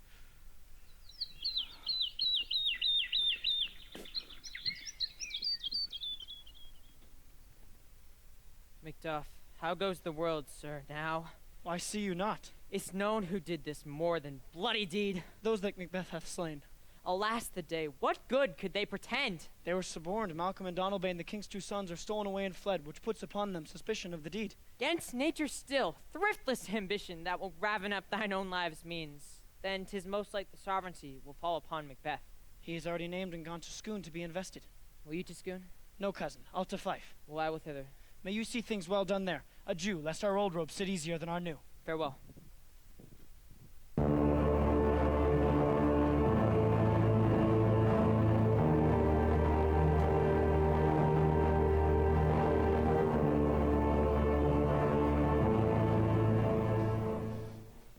Macduff, how goes the world, sir, now? Why see you not? It's known who did this more than bloody deed. Those that Macbeth hath slain. Alas the day, what good could they pretend? They were suborned. Malcolm and Donalbain, the king's two sons, are stolen away and fled, which puts upon them suspicion of the deed. Against nature still, thriftless ambition that will raven up thine own lives means. Then 'tis most like the sovereignty will fall upon Macbeth. He is already named and gone to Scone to be invested. Will you to Scone? No, cousin. I'll to Fife. Well, I will thither. May you see things well done there. Adieu, lest our old robes sit easier than our new. Farewell.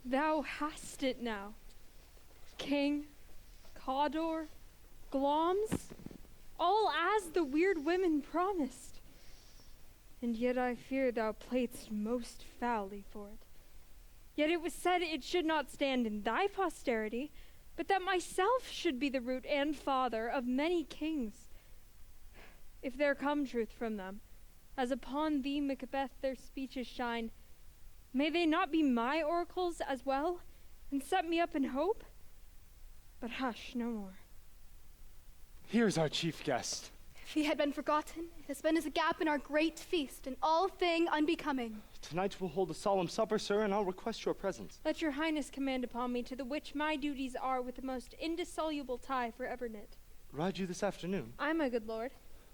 Thou hast it now. King, Cawdor, Gloms, all as the weird women promised. And yet I fear thou playedst most foully for it. Yet it was said it should not stand in thy posterity, but that myself should be the root and father of many kings. If there come truth from them, as upon thee, Macbeth, their speeches shine, may they not be my oracles as well, and set me up in hope? But hush, no more. Here's our chief guest. If he had been forgotten, it has been as a gap in our great feast, and all thing unbecoming. Tonight we'll hold a solemn supper, sir, and I'll request your presence. Let your highness command upon me, to the which my duties are with the most indissoluble tie forever knit. Ride you this afternoon. Aye, my good lord.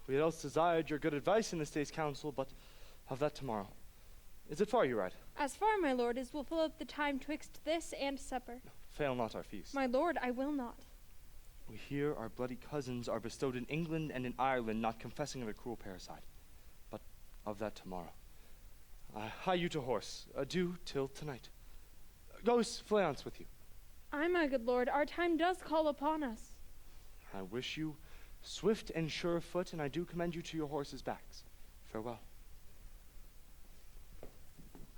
We had else desired your good advice in this day's council, but have that tomorrow. Is it far you ride? As far, my lord, as will fill up the time twixt this and supper. Fail not our feast. My lord, I will not. We hear our bloody cousins are bestowed in England and in Ireland, not confessing of a cruel parricide. But of that tomorrow. I hie you to horse. Adieu till tonight. Goes Fleance with you. Aye, my good lord, our time does call upon us. I wish you swift and sure foot, and I do commend you to your horses' backs. Farewell.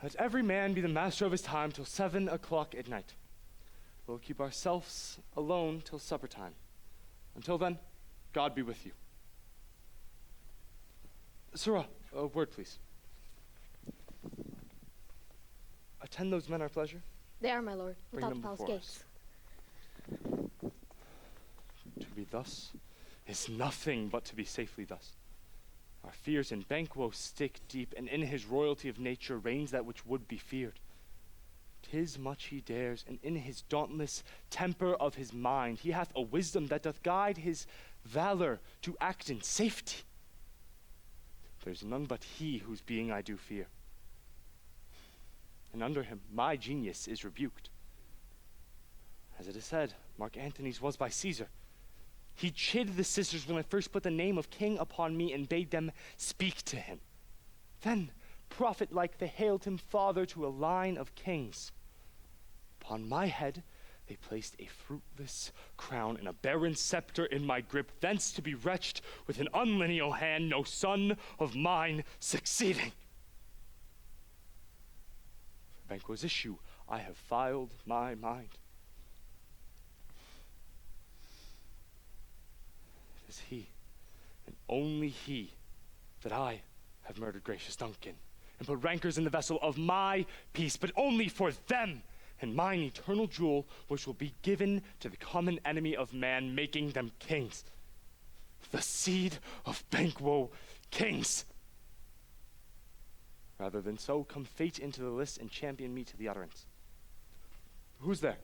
Let every man be the master of his time till 7 o'clock at night. We'll keep ourselves alone till supper time. Until then, God be with you. Sirrah, a word, please. Attend those men our pleasure. There, my lord, Bring without them the palace before gates. To be thus is nothing but to be safely thus. Our fears in Banquo stick deep, and in his royalty of nature reigns that which would be feared. 'Tis much he dares, and in his dauntless temper of his mind he hath a wisdom that doth guide his valor to act in safety. There's none but he whose being I do fear. And under him my genius is rebuked. As it is said, Mark Antony's was by Caesar. He chid the sisters when I first put the name of king upon me and bade them speak to him. Then, prophet-like, they hailed him father to a line of kings. Upon my head they placed a fruitless crown and a barren scepter in my grip, thence to be wretched with an unlineal hand, no son of mine succeeding. For Banquo's issue I have filed my mind. It is he, and only he, that I have murdered gracious Duncan, and put rancors in the vessel of my peace, but only for them, and mine eternal jewel, which will be given to the common enemy of man, making them kings. The seed of Banquo kings. Rather than so, come fate into the list and champion me to the utterance. Who's there?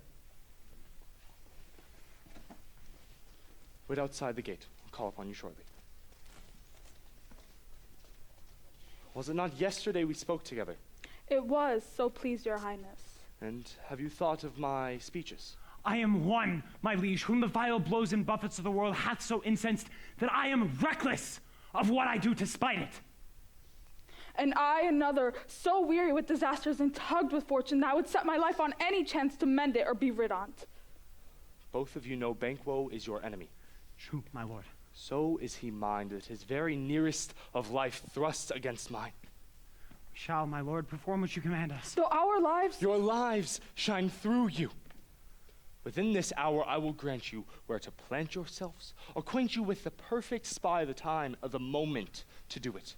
Wait outside the gate. I'll call upon you shortly. Was it not yesterday we spoke together? It was, so please your highness. And have you thought of my speeches? I am one, my liege, whom the vile blows and buffets of the world hath so incensed that I am reckless of what I do to spite it. And I another, so weary with disasters and tugged with fortune that I would set my life on any chance to mend it or be rid on't. Both of you know Banquo is your enemy. True, my lord. So is he mine, that his very nearest of life thrusts against mine. We shall, my lord, perform what you command us. Though our lives... Your lives shine through you. Within this hour I will grant you where to plant yourselves, acquaint you with the perfect spy of the time, of the moment to do it,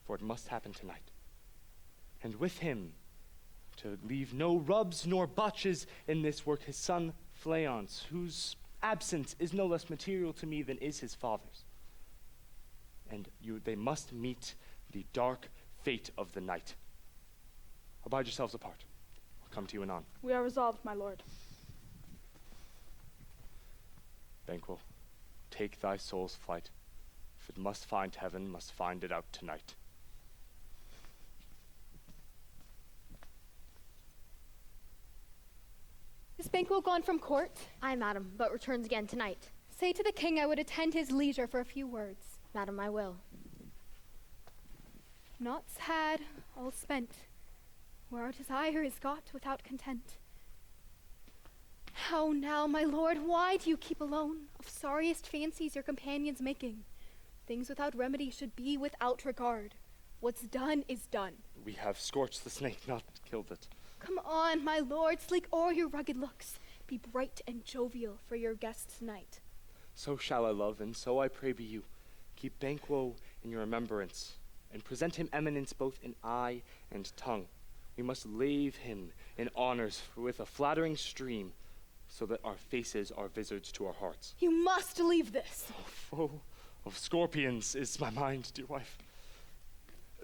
for it must happen tonight. And with him, to leave no rubs nor botches in this work, his son Fleance, whose absence is no less material to me than is his father's. And they must meet the dark fate of the night. Abide yourselves apart. I'll come to you anon. We are resolved, my lord. Banquo, take thy soul's flight. If it must find heaven, must find it out tonight. Is Banquo gone from court? Aye, madam, but returns again tonight. Say to the king I would attend his leisure for a few words. Madam, I will. Naught's had, all spent. Where our desire is got without content. How now, my lord, why do you keep alone? Of sorriest fancies your companions making. Things without remedy should be without regard. What's done is done. We have scorched the snake, not killed it. Come on, my lord, sleek o'er your rugged looks. Be bright and jovial for your guests tonight. So shall I love, and so I pray be you. Keep Banquo in your remembrance, and present him eminence both in eye and tongue. We must lave him in honors with a flattering stream, so that our faces are visards to our hearts. You must leave this. Oh, foe of scorpions is my mind, dear wife.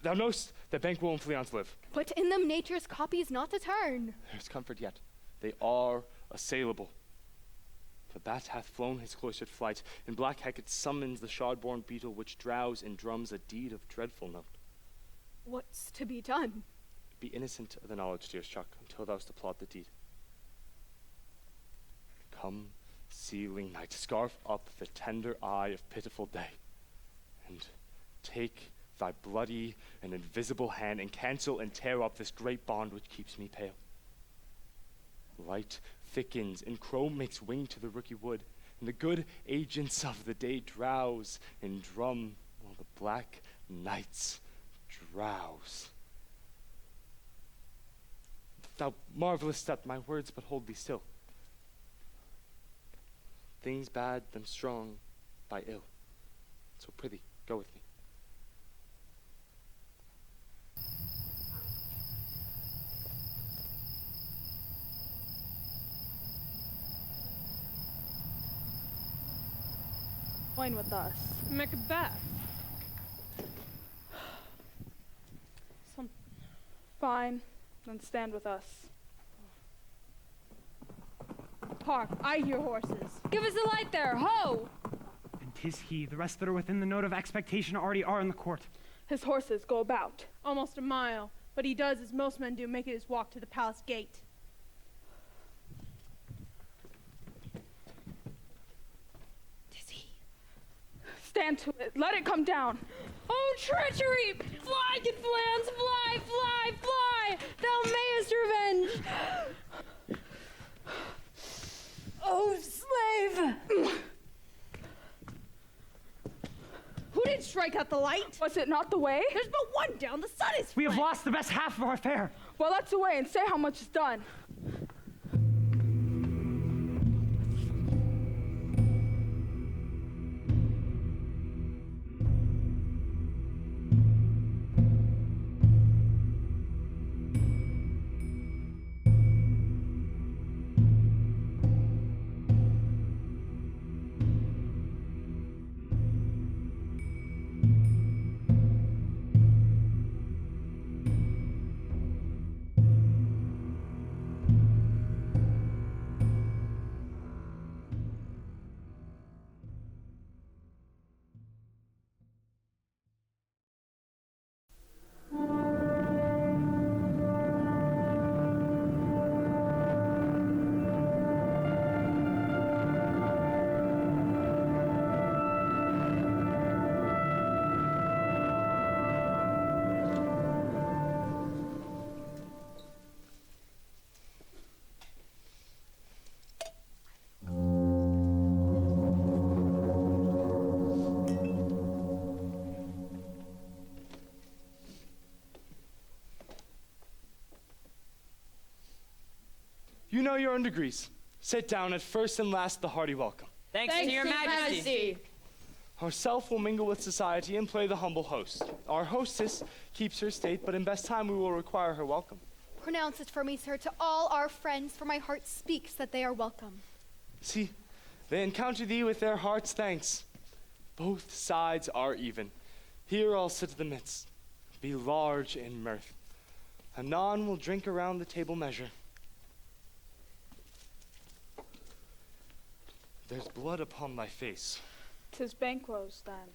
Thou knowst that Banquo and Fleance live. But in them nature's copy is not to turn. There's comfort yet. They are assailable. The bat hath flown his cloistered flight, and black Hecate summons the shod-born beetle which drowse and drums a deed of dreadful note. What's to be done? Be innocent of the knowledge, dearest Chuck, until thou'st applaud the deed. Come, sealing night, scarf up the tender eye of pitiful day, and take thy bloody and invisible hand and cancel and tear up this great bond which keeps me pale. Light thickens and crow makes wing to the rooky wood, and the good agents of the day drowse and drum while the black nights drowse. Thou marvelous that my words but hold thee still. Things bad, them strong, by ill. So prithee, go with me. Join with us. Macbeth. Fine, then stand with us. Hark, I hear horses. Give us a light there, ho! And 'tis he. The rest that are within the note of expectation already are in the court. His horses go about. Almost a mile, but he does as most men do, make it his walk to the palace gate. Stand to it. Let it come down. Oh, treachery! Fly, good plans, fly, fly, fly! Thou mayest revenge! Oh, slave! Who did strike out the light? Was it not the way? There's but one down. The sun is We have fled. lost the best half of our fare. Well, let's away and say how much is done. You know your own degrees. Sit down at first and last the hearty welcome. Thanks to your majesty. Ourself will mingle with society and play the humble host. Our hostess keeps her state, but in best time we will require her welcome. Pronounce it for me, sir, to all our friends, for my heart speaks that they are welcome. See, they encounter thee with their heart's thanks. Both sides are even. Here I'll sit in the midst, be large in mirth. Anon will drink around the table measure. There's blood upon thy face. 'Tis Banquo's, then.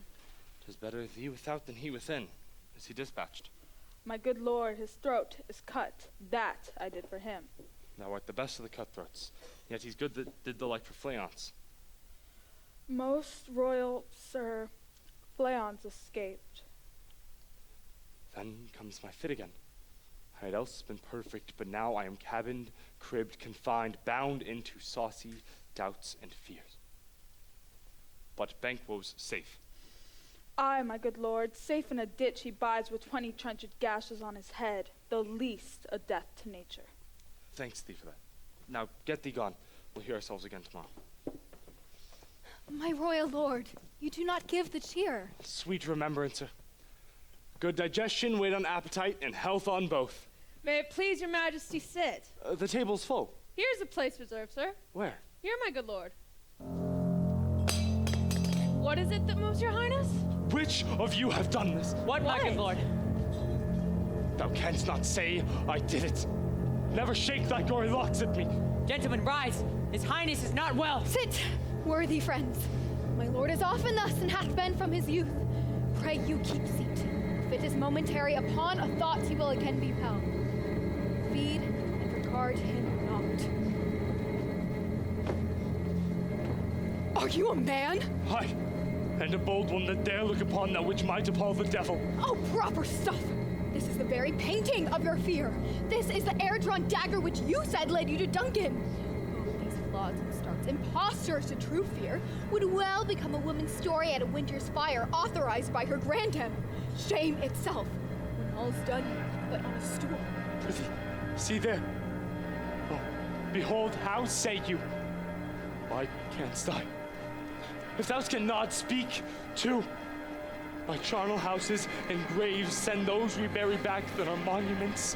'Tis better thee without than he within. Is he dispatched? My good lord, his throat is cut. That I did for him. Thou art the best of the cutthroats. Yet he's good that did the like for Fleance. Most royal sir, Fleance escaped. Then comes my fit again. I had else been perfect, but now I am cabined, cribbed, confined, bound into saucy doubts and fears. But Banquo's safe. Aye, my good lord, safe in a ditch he bides with 20 trenched gashes on his head, the least a death to nature. Thanks thee for that. Now get thee gone. We'll hear ourselves again tomorrow. My royal lord, you do not give the cheer. Sweet remembrancer. Good digestion, weight on appetite, and health on both. May it please your majesty sit. The table's full. Here's a place reserved, sir. Where? Here, my good lord. What is it that moves your highness? Which of you have done this? What, my good lord? Thou canst not say I did it. Never shake thy gory locks at me. Gentlemen, rise. His highness is not well. Sit, worthy friends. My lord is often thus and hath been from his youth. Pray you keep seat. If it is momentary, upon a thought he will again be held. Feed and regard him not. Are you a man? Aye, and a bold one that dare look upon that which might appall the devil. Oh, proper stuff! This is the very painting of your fear. This is the air-drawn dagger which you said led you to Duncan. Oh, these frauds and starts, impostors to true fear, would well become a woman's story at a winter's fire authorized by her grandam. Shame itself. When all's done, but on a stool. Prithee, see there, behold, how say you? Why canst I? If thou cannot speak, too, by charnel houses and graves send those we bury back that are monuments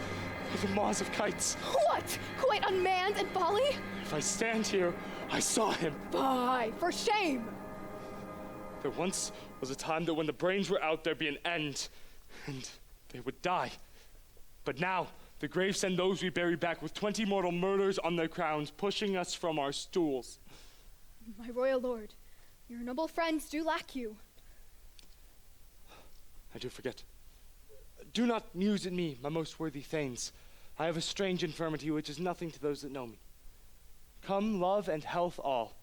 of the maws of kites. What? Quite unmanned and folly? If I stand here, I saw him. Fie, for shame! There once was a time that when the brains were out, there'd be an end, and they would die. But now, the graves send those we bury back with 20 mortal murders on their crowns, pushing us from our stools. My royal lord, your noble friends do lack you. I do forget. Do not muse at me, my most worthy thanes. I have a strange infirmity which is nothing to those that know me. Come, love and health all.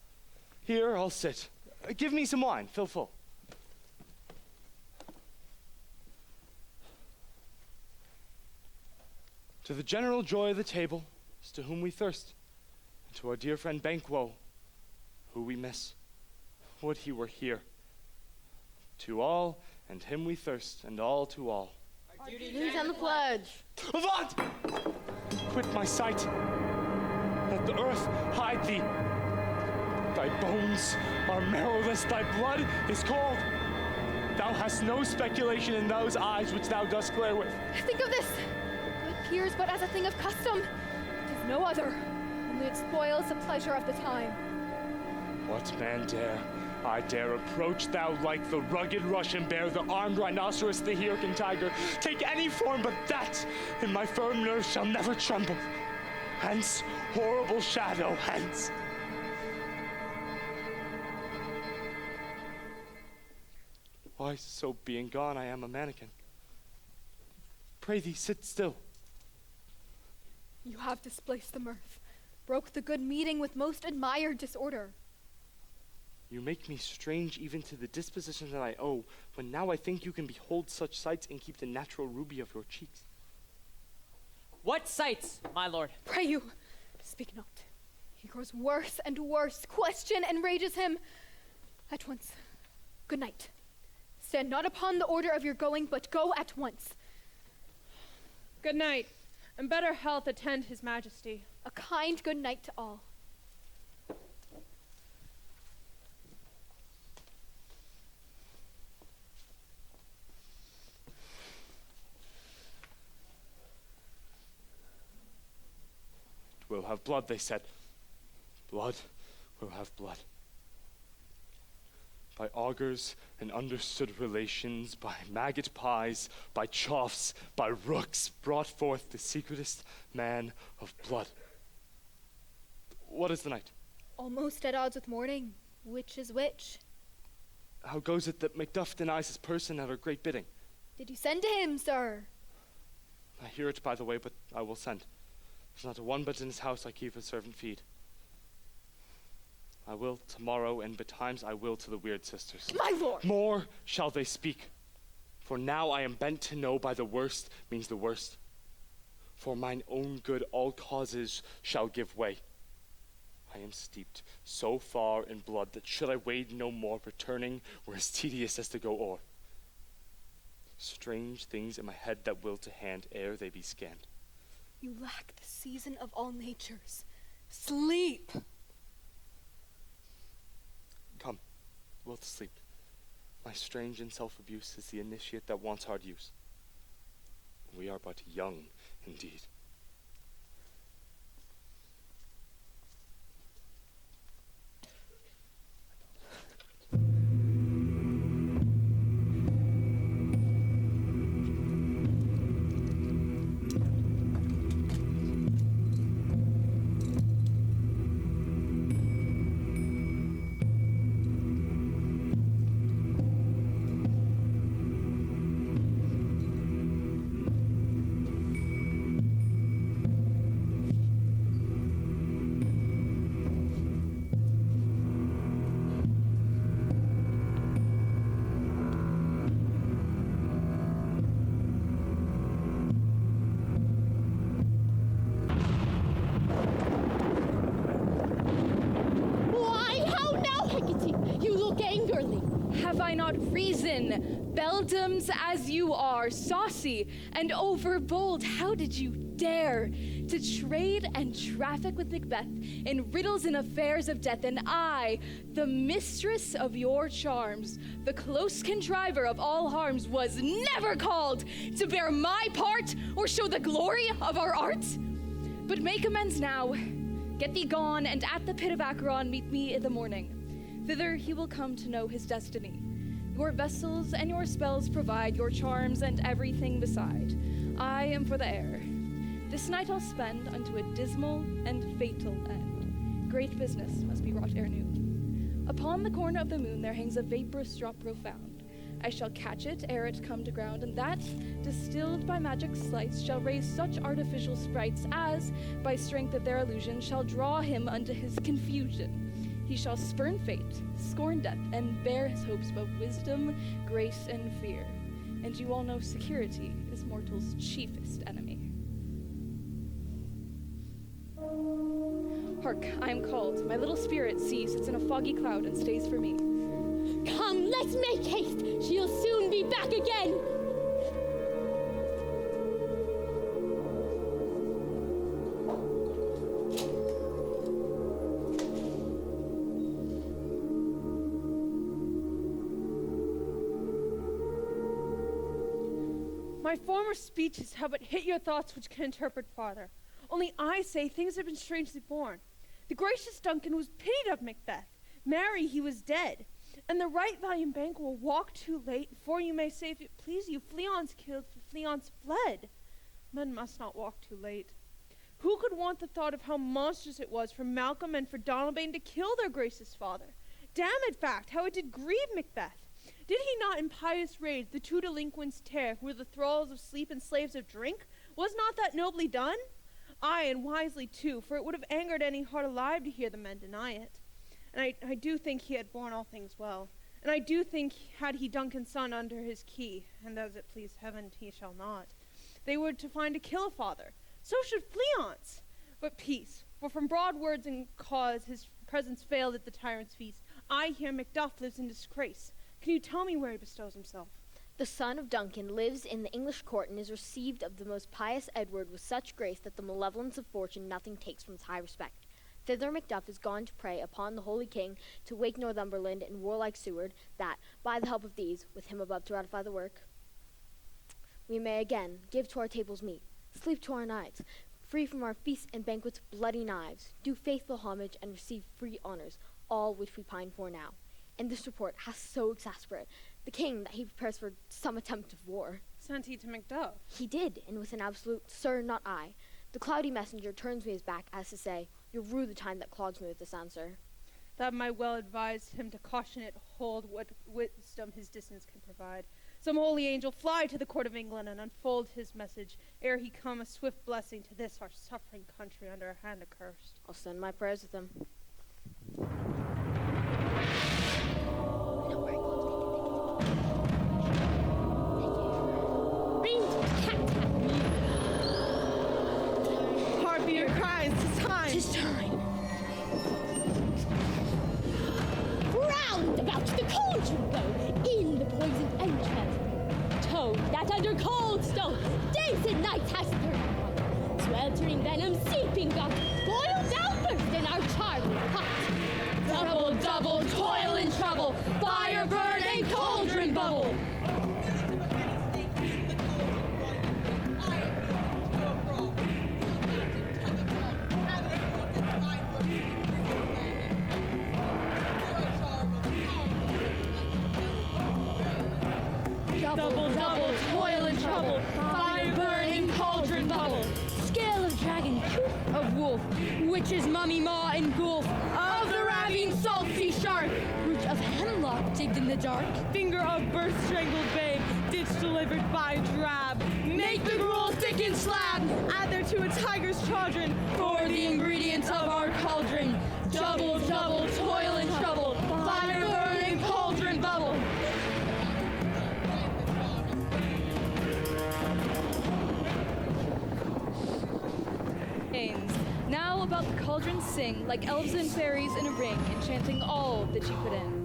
Here I'll sit. Give me some wine, fill full. To the general joy of the table, is to whom we thirst, and to our dear friend Banquo, who we miss. Would he were here. To all, and him we thirst, and all to all. Duties and the pledge. Avaunt! Quit my sight. Let the earth hide thee. Thy bones are marrowless, thy blood is cold. Thou hast no speculation in those eyes which thou dost glare with. Think of this. The good peers but as a thing of custom. It is no other. Only it spoils the pleasure of the time. What man dare? I dare approach thou like the rugged Russian bear, the armed rhinoceros, the Hyrcan tiger. Take any form but that, and my firm nerves shall never tremble. Hence, horrible shadow, hence. Why, so being gone, I am a mannequin. Pray thee, sit still. You have displaced the mirth, broke the good meeting with most admired disorder. You make me strange even to the disposition that I owe, when now I think you can behold such sights and keep the natural ruby of your cheeks. What sights, my lord? Pray you, speak not. He grows worse and worse. Question enrages him. At once, good night. Stand not upon the order of your going, but go at once. Good night, and better health attend his majesty. A kind good night to all. We'll have blood, they said. Blood will have blood. By augurs and understood relations, by maggot pies, by choughs, by rooks, brought forth the secretest man of blood. What is the night? Almost at odds with morning. Which is which? How goes it that Macduff denies his person at our great bidding? Did you send to him, sir? I hear it, by the way, but I will send. There's not a one but in his house I keep a servant feed. I will tomorrow, and betimes I will to the weird sisters. My lord! More shall they speak. For now I am bent to know by the worst means the worst. For mine own good all causes shall give way. I am steeped so far in blood that should I wade no more, returning were as tedious as to go o'er. Strange things in my head that will to hand ere they be scanned. You lack the season of all natures. Sleep! Come, will to sleep. My strange and self-abuse is the initiate that wants hard use. We are but young, indeed. Have I not reason? Beldams as you are, saucy and overbold, how did you dare to trade and traffic with Macbeth in riddles and affairs of death, and I, the mistress of your charms, the close contriver of all harms, was never called to bear my part or show the glory of our art? But make amends now. Get thee gone, and at the pit of Acheron meet me in the morning. Thither he will come to know his destiny. Your vessels and your spells provide your charms and everything beside. I am for the air. This night I'll spend unto a dismal and fatal end. Great business must be wrought ere noon. Upon the corner of the moon there hangs a vaporous drop profound. I shall catch it ere it come to ground, and that, distilled by magic sleights, shall raise such artificial sprites as, by strength of their illusion, shall draw him unto his confusion. He shall spurn fate, scorn death, and bear his hopes above wisdom, grace, and fear. And you all know security is mortal's chiefest enemy. Hark, I am called. My little spirit, see, sits in a foggy cloud and stays for me. Come, let's make haste. She'll soon be back again. My former speeches have but hit your thoughts which can interpret farther. Only I say things have been strangely born. The gracious Duncan was pitied of Macbeth. Marry, he was dead. And the right valiant Banquo will walk too late, for you may say, if it please you, Fleance killed, for Fleance fled. Men must not walk too late. Who could want the thought of how monstrous it was for Malcolm and for Donalbain to kill their gracious father? Damned fact, how it did grieve Macbeth. Did he not in pious rage the two delinquents tear, who were the thralls of sleep and slaves of drink? Was not that nobly done? Aye, and wisely too, for it would have angered any heart alive to hear the men deny it. And I do think he had borne all things well. And I do think, had he Duncan's son under his key, and as it please heaven he shall not, they were to find to kill a father. So should Fleance. But peace, for from broad words and cause his presence failed at the tyrant's feast. I hear Macduff lives in disgrace. Can you tell me where he bestows himself? The son of Duncan lives in the English court and is received of the most pious Edward with such grace that the malevolence of fortune nothing takes from his high respect. Thither Macduff is gone to pray upon the holy king to wake Northumberland and warlike Seward, that, by the help of these, with him above to ratify the work, we may again give to our tables meat, sleep to our nights, free from our feasts and banquets bloody knives, do faithful homage and receive free honors, all which we pine for now. And this report has so exasperate the king that he prepares for some attempt of war. Sent he to Macduff? He did, and with an absolute, sir, not I. The cloudy messenger turns me his back as to say, you'll rue the time that clogs me with this answer. That might well advise him to caution it hold what wisdom his distance can provide. Some holy angel fly to the court of England and unfold his message, ere he come a swift blessing to this our suffering country under a hand accursed. I'll send my prayers with him. Harpy your cries, 'tis time! 'Tis time. Round about the cauldron go, in the poisoned entrails. Toad that under cold stone, days and nights has third. Sweltering venom seeping up, boiled outburst in our charming pot. Double, double, toil and trouble, fire burn and cauldron bubble. Double, double, toil and trouble, fire burn and cauldron bubble. Scale of dragon, tooth of wolf, witch's mummy maw and gulf, Of the raving salt sea shark, root of hemlock digged in the dark, finger of birth strangled babe, ditch delivered by drab. Make the gruel thick and slab, add there to a tiger's chaldron, for the ingredients of our cauldron. Double, double, toil and trouble, fire burn and cauldron bubble. Now about the cauldron sing, like elves and fairies in a ring, enchanting all that you put in.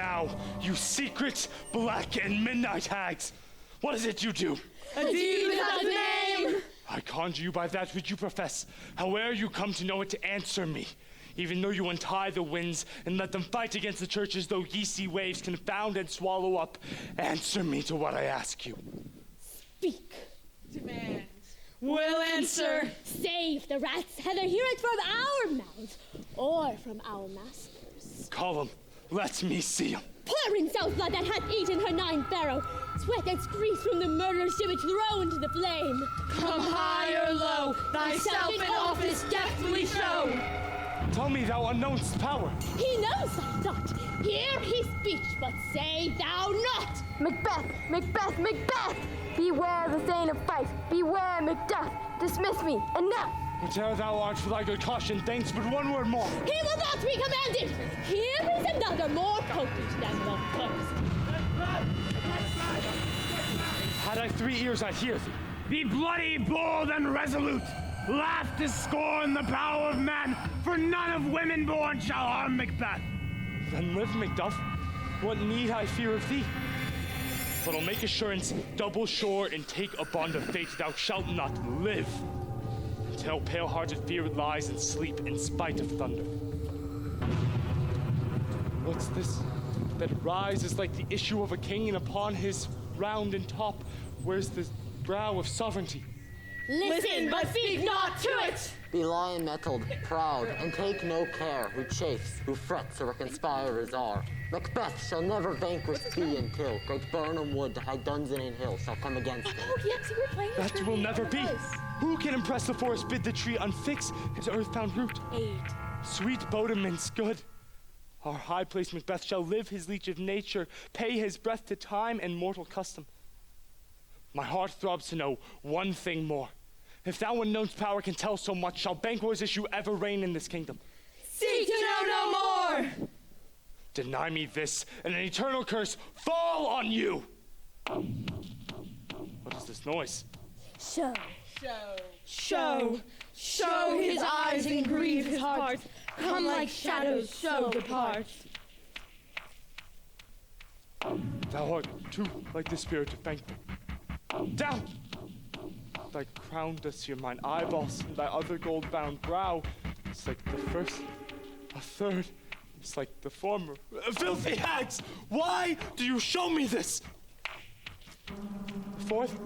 now, you secret, black, and midnight hags. What is it you do? A deed without name! I conjure you by that which you profess, howe'er you come to know it, to answer me. Even though you untie the winds and let them fight against the churches, though ye see waves confound and swallow up, answer me to what I ask you. Speak. Demand. Will answer. Say if the rats either hear it from our mouths or from our masters. Call them. Let me see them. Pouring south blood that hath eaten her 9 pharaoh, sweat that's grease from the murder she was thrown to the flame. Come high or low, thyself in office deftly show. Tell me, thou unknown's power. He knows thy thought. Hear his speech, but say thou not. Macbeth, Macbeth, Macbeth! Beware the thane of fight. Beware Macduff. Dismiss me. Enough. Whate'er thou art for thy good caution, thanks but one word more. He will not be commanded. Here is another more potent than the first. Had I 3 ears, I'd hear thee. Be bloody, bold, and resolute. Laugh to scorn the power of man, for none of women born shall harm Macbeth. Then live, Macduff. What need I fear of thee? But I'll make assurance double sure and take a bond of fate. Thou shalt not live until pale-hearted fear lies in sleep in spite of thunder. What's this that rises like the issue of a king, and upon his round and top wears the brow of sovereignty? Listen, but speak not to it! Be lion-mettled, proud, and take no care who chafes, who frets, or conspirers are. Macbeth shall never vanquish thee until great Burnham Wood, high Dunsinane Hill, shall come against him. Oh, yes, you were playing the That trivia will never with be. us. Who can impress the forest, bid the tree unfix his earth-bound root? 8. Sweet Bodeman's good. Our high-placed Macbeth shall live his leech of nature, pay his breath to time and mortal custom. My heart throbs to know one thing more. If thou unknown's power can tell so much, shall Banquo's issue ever reign in this kingdom? Seek to know no more! Deny me this, and an eternal curse fall on you! What is this noise? Show. Show his eyes and grieve his heart. Come like shadows, so depart. Thou art too like the spirit of Banquo. Down! Thy crown does hear mine eyeballs, and thy other gold-bound brow is like the first, a third is like the former. Filthy hags! Why do you show me this? The fourth,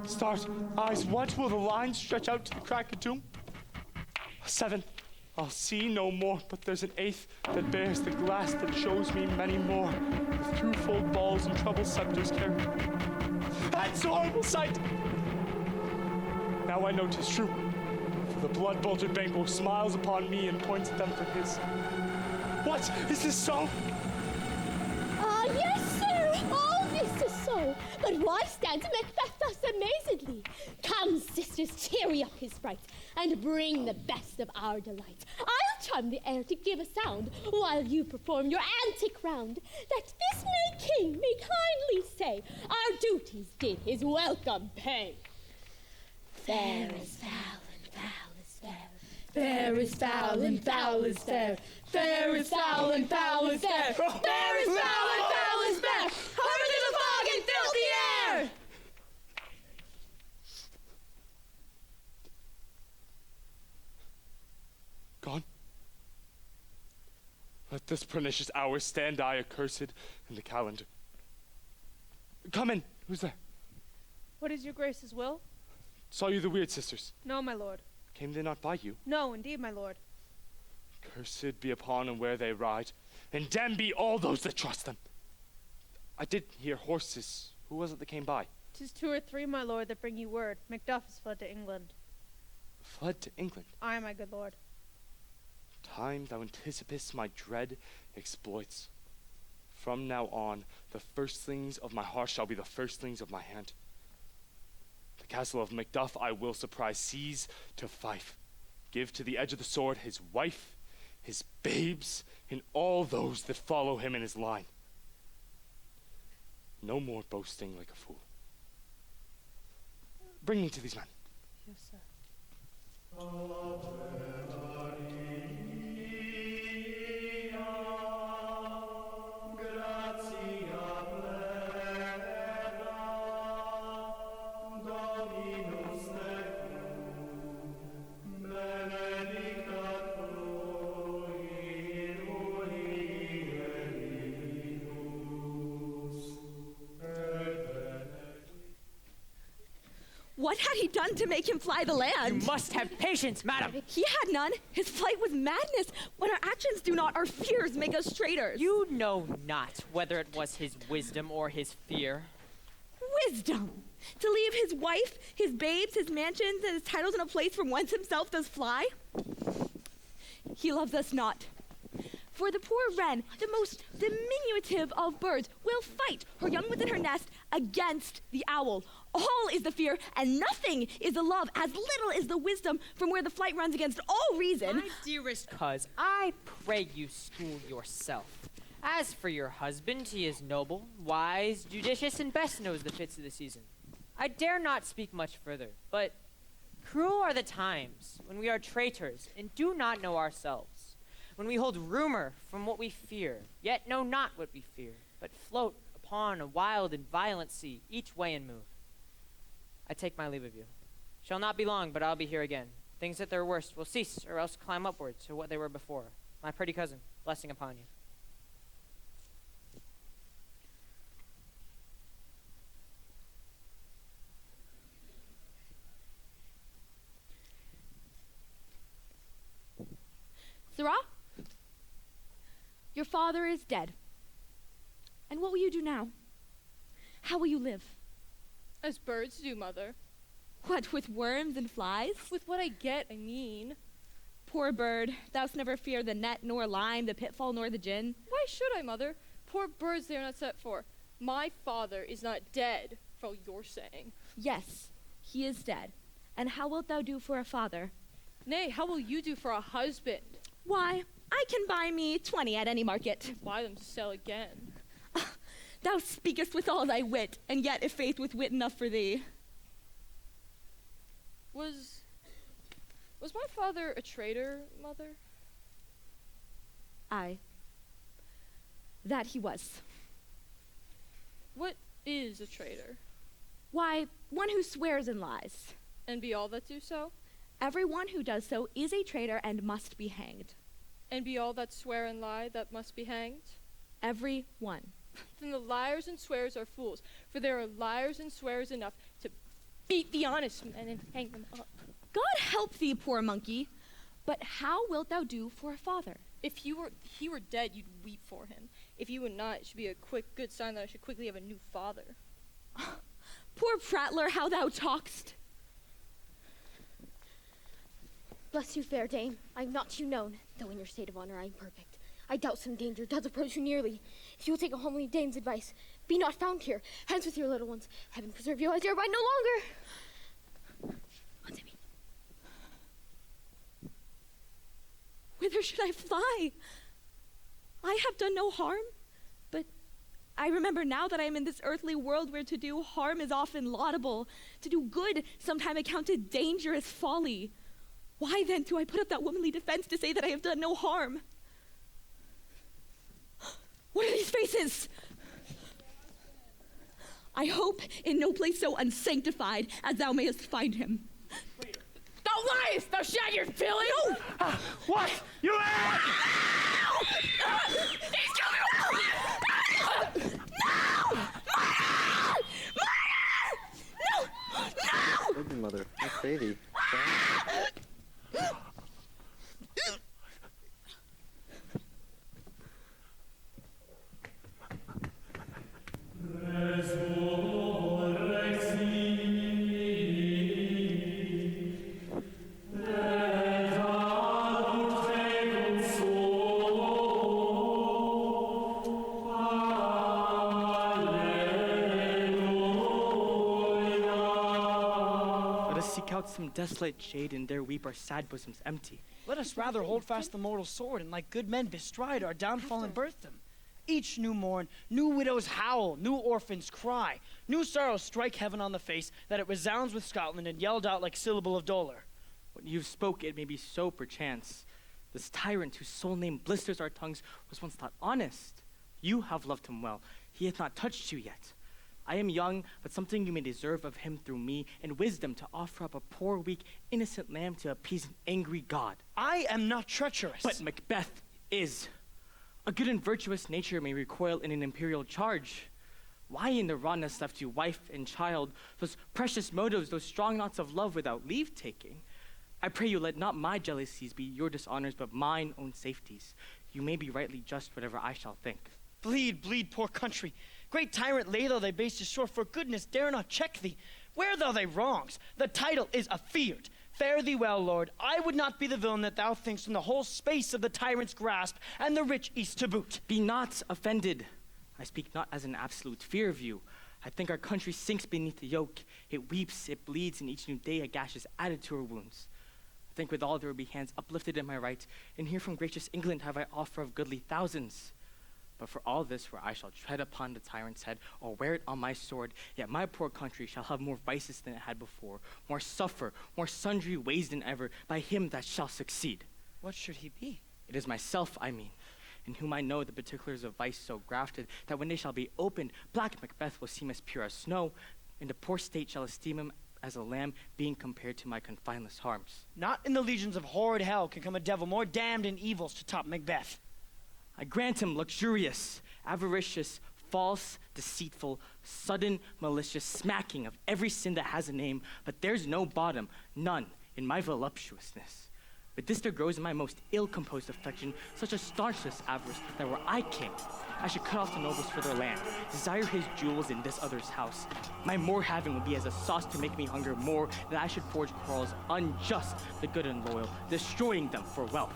start, eyes, what will the lines stretch out to the crack of doom? A seventh, I'll see no more, but there's an eighth that bears the glass that shows me many more, with twofold balls and trouble scepters carry. That's a horrible sight! Now I know 'tis true, for the blood-bolted Banquo smiles upon me and points at them for his. What? Is this so? Ah, yes, sir. All this is so. But why stands Macbeth thus amazedly? Come, sisters, cheery up his sprites, and bring the best of our delights. I'll charm the air to give a sound, while you perform your antic round, that this May King may kindly say, our duties did his welcome pay. Fair is foul and foul is fair. Fair is foul and foul is fair. Fair is foul and foul is fair. Fair is foul and foul is fair. Hover to the fog and fill the air. Gone? Let this pernicious hour stand I accursed in the calendar. Come in. Who's there? What is your grace's will? Saw you the weird sisters. No, my lord. Came they not by you? No, indeed, my lord. Cursed be upon and where they ride, and damned be all those that trust them. I did hear horses. Who was it that came by? 'Tis 2 or 3, my lord, that bring you word. Macduff is fled to England. Fled to England. Aye, my good lord. Time thou anticipest my dread exploits. From now on, the firstlings of my heart shall be the firstlings of my hand. The castle of Macduff I will surprise, seize to Fife, give to the edge of the sword his wife, his babes, and all those that follow him in his line. No more boasting like a fool. Bring me to these men. Yes, sir. What had he done to make him fly the land? You must have patience, madam. He had none. His flight was madness. When our actions do not, our fears make us traitors. You know not whether it was his wisdom or his fear. Wisdom! To leave his wife, his babes, his mansions, and his titles in a place from whence himself does fly? He loves us not. For the poor wren, the most diminutive of birds, will fight her young within her nest against the owl. All is the fear, and nothing is the love, as little is the wisdom, from where the flight runs against all reason. My dearest cuz, I pray you school yourself. As for your husband, he is noble, wise, judicious, and best knows the fits of the season. I dare not speak much further, but cruel are the times when we are traitors and do not know ourselves, when we hold rumor from what we fear, yet know not what we fear, but float upon a wild and violent sea, each way and move. I take my leave of you. Shall not be long, but I'll be here again. Things at their worst will cease, or else climb upward to what they were before. My pretty cousin, blessing upon you. Sirrah, your father is dead. And what will you do now? How will you live? As birds do, Mother. What, with worms and flies? With what I get, I mean. Poor bird, thou'st never fear the net, nor line, the pitfall, nor the gin. Why should I, Mother? Poor birds they are not set for. My father is not dead, for all you're saying. Yes, he is dead. And how wilt thou do for a father? Nay, how will you do for a husband? Why, I can buy me 20 at any market. Buy them to sell again. Thou speakest with all thy wit, and yet if faith with wit enough for thee. Was my father a traitor, Mother? Aye. That he was. What is a traitor? Why, one who swears and lies. And be all that do so? Everyone who does so is a traitor and must be hanged. And be all that swear and lie that must be hanged? Every one. Then the liars and swearers are fools, for there are liars and swearers enough to beat the honest men and hang them up. God help thee, poor monkey. But how wilt thou do for a father? If he were dead, you'd weep for him. If you would not, it should be a good sign that I should quickly have a new father. Poor prattler, how thou talk'st. Bless you, fair dame. I am not to you known, though in your state of honor I am perfect. I doubt some danger does approach you nearly. If you will take a homely dame's advice, be not found here. Hence with your little ones. Heaven preserve you as your bride no longer. Unto me. Whither should I fly? I have done no harm, but I remember now that I am in this earthly world where to do harm is often laudable, to do good sometime accounted dangerous folly. Why then do I put up that womanly defense to say that I have done no harm? What are these faces? I hope in no place so unsanctified as thou mayest find him. Thou liest, thou shaggard filly! No! What? You He's coming! No! No! Baby mother, I pray thee. Some desolate shade and there weep our sad bosoms empty. Let us rather hold fast the mortal sword and like good men bestride our downfall and birth them. Each new morn, new widows howl, new orphans cry, new sorrows strike heaven on the face, that it resounds with Scotland and yelled out like syllable of dolor. When you spoke, it may be so perchance. This tyrant whose sole name blisters our tongues was once thought honest. You have loved him well. He hath not touched you yet. I am young, but something you may deserve of him through me, and wisdom to offer up a poor, weak, innocent lamb to appease an angry God. I am not treacherous. But Macbeth is. A good and virtuous nature may recoil in an imperial charge, Why in the rawness left you wife and child, those precious motives, those strong knots of love without leave-taking? I pray you let not my jealousies be your dishonors, but mine own safeties. You may be rightly just whatever I shall think. Bleed, bleed, poor country. Great tyrant, lay thou thy base ashore, for goodness dare not check thee. Wear thou thy wrongs, the title is afeard. Fare thee well, Lord, I would not be the villain that thou think'st in the whole space of the tyrant's grasp, and the rich east to boot. Be not offended. I speak not as an absolute fear of you. I think our country sinks beneath the yoke. It weeps, it bleeds, and each new day a gash is added to her wounds. I think with all there will be hands uplifted in my right, and here from gracious England have I offer of goodly thousands. But for all this, where I shall tread upon the tyrant's head, or wear it on my sword, yet my poor country shall have more vices than it had before, more suffer, more sundry ways than ever, by him that shall succeed. What should he be? It is myself, I mean, in whom I know the particulars of vice so grafted, that when they shall be opened, black Macbeth will seem as pure as snow, and the poor state shall esteem him as a lamb, being compared to my confineless harms. Not in the legions of horrid hell can come a devil more damned in evils to top Macbeth. I grant him luxurious, avaricious, false, deceitful, sudden, malicious, smacking of every sin that has a name, but there's no bottom, none, in my voluptuousness. But this there grows in my most ill-composed affection, such a staunchness avarice, that were I king, I should cut off the nobles for their land, desire his jewels in this other's house. My more having would be as a sauce to make me hunger more, that I should forge quarrels unjust, the good and loyal, destroying them for wealth.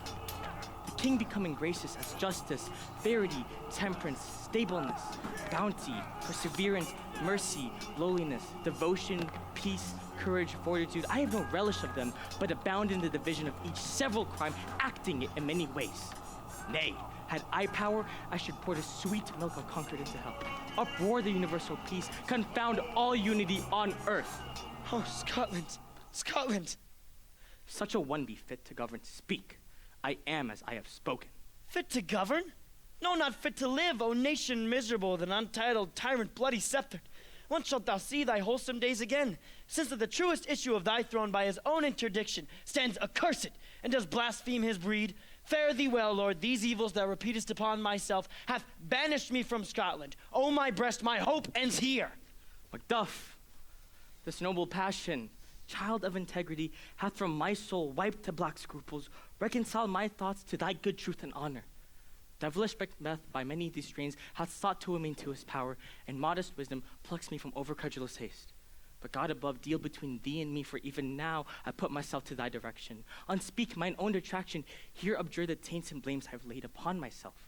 The king becoming gracious as justice, verity, temperance, stableness, bounty, perseverance, mercy, lowliness, devotion, peace, courage, fortitude. I have no relish of them, but abound in the division of each several crime, acting it in many ways. Nay, had I power, I should pour the sweet milk of Concord into hell, uproar the universal peace, confound all unity on earth. Oh, Scotland, Scotland. Such a one be fit to govern. Speak. I am as I have spoken. Fit to govern? No, not fit to live, O nation miserable with an untitled tyrant bloody sceptered. When shalt thou see thy wholesome days again, since that the truest issue of thy throne by his own interdiction stands accursed, and does blaspheme his breed? Fare thee well, Lord, these evils thou repeatest upon myself hath banished me from Scotland. O my breast, my hope ends here. Macduff, this noble passion, child of integrity, hath from my soul wiped to black scruples, reconciled my thoughts to thy good truth and honor. Devilish Macbeth by many of these strains hath sought to win me to his power, and modest wisdom plucks me from overcredulous haste. But God above deal between thee and me, for even now I put myself to thy direction. Unspeak mine own detraction, here abjure the taints and blames I have laid upon myself.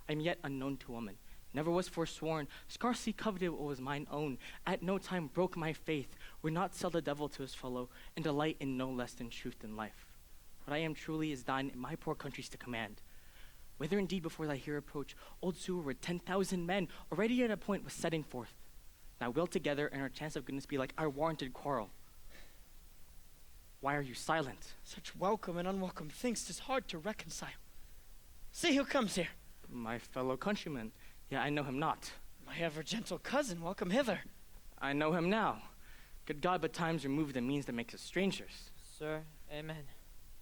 I am yet unknown to woman, never was forsworn, scarcely coveted what was mine own, at no time broke my faith, would not sell the devil to his fellow, and delight in no less than truth and life. What I am truly is thine in my poor country's to command. Whether indeed before thy here approach, old Seward with 10,000 men already at a point was setting forth. Now will together and our chance of goodness be like our warranted quarrel. Why are you silent? Such welcome and unwelcome things 'tis hard to reconcile. See who comes here. My fellow countryman. Yeah, I know him not. My ever gentle cousin, welcome hither. I know him now. Good God, but times remove the means that makes us strangers. Sir, amen.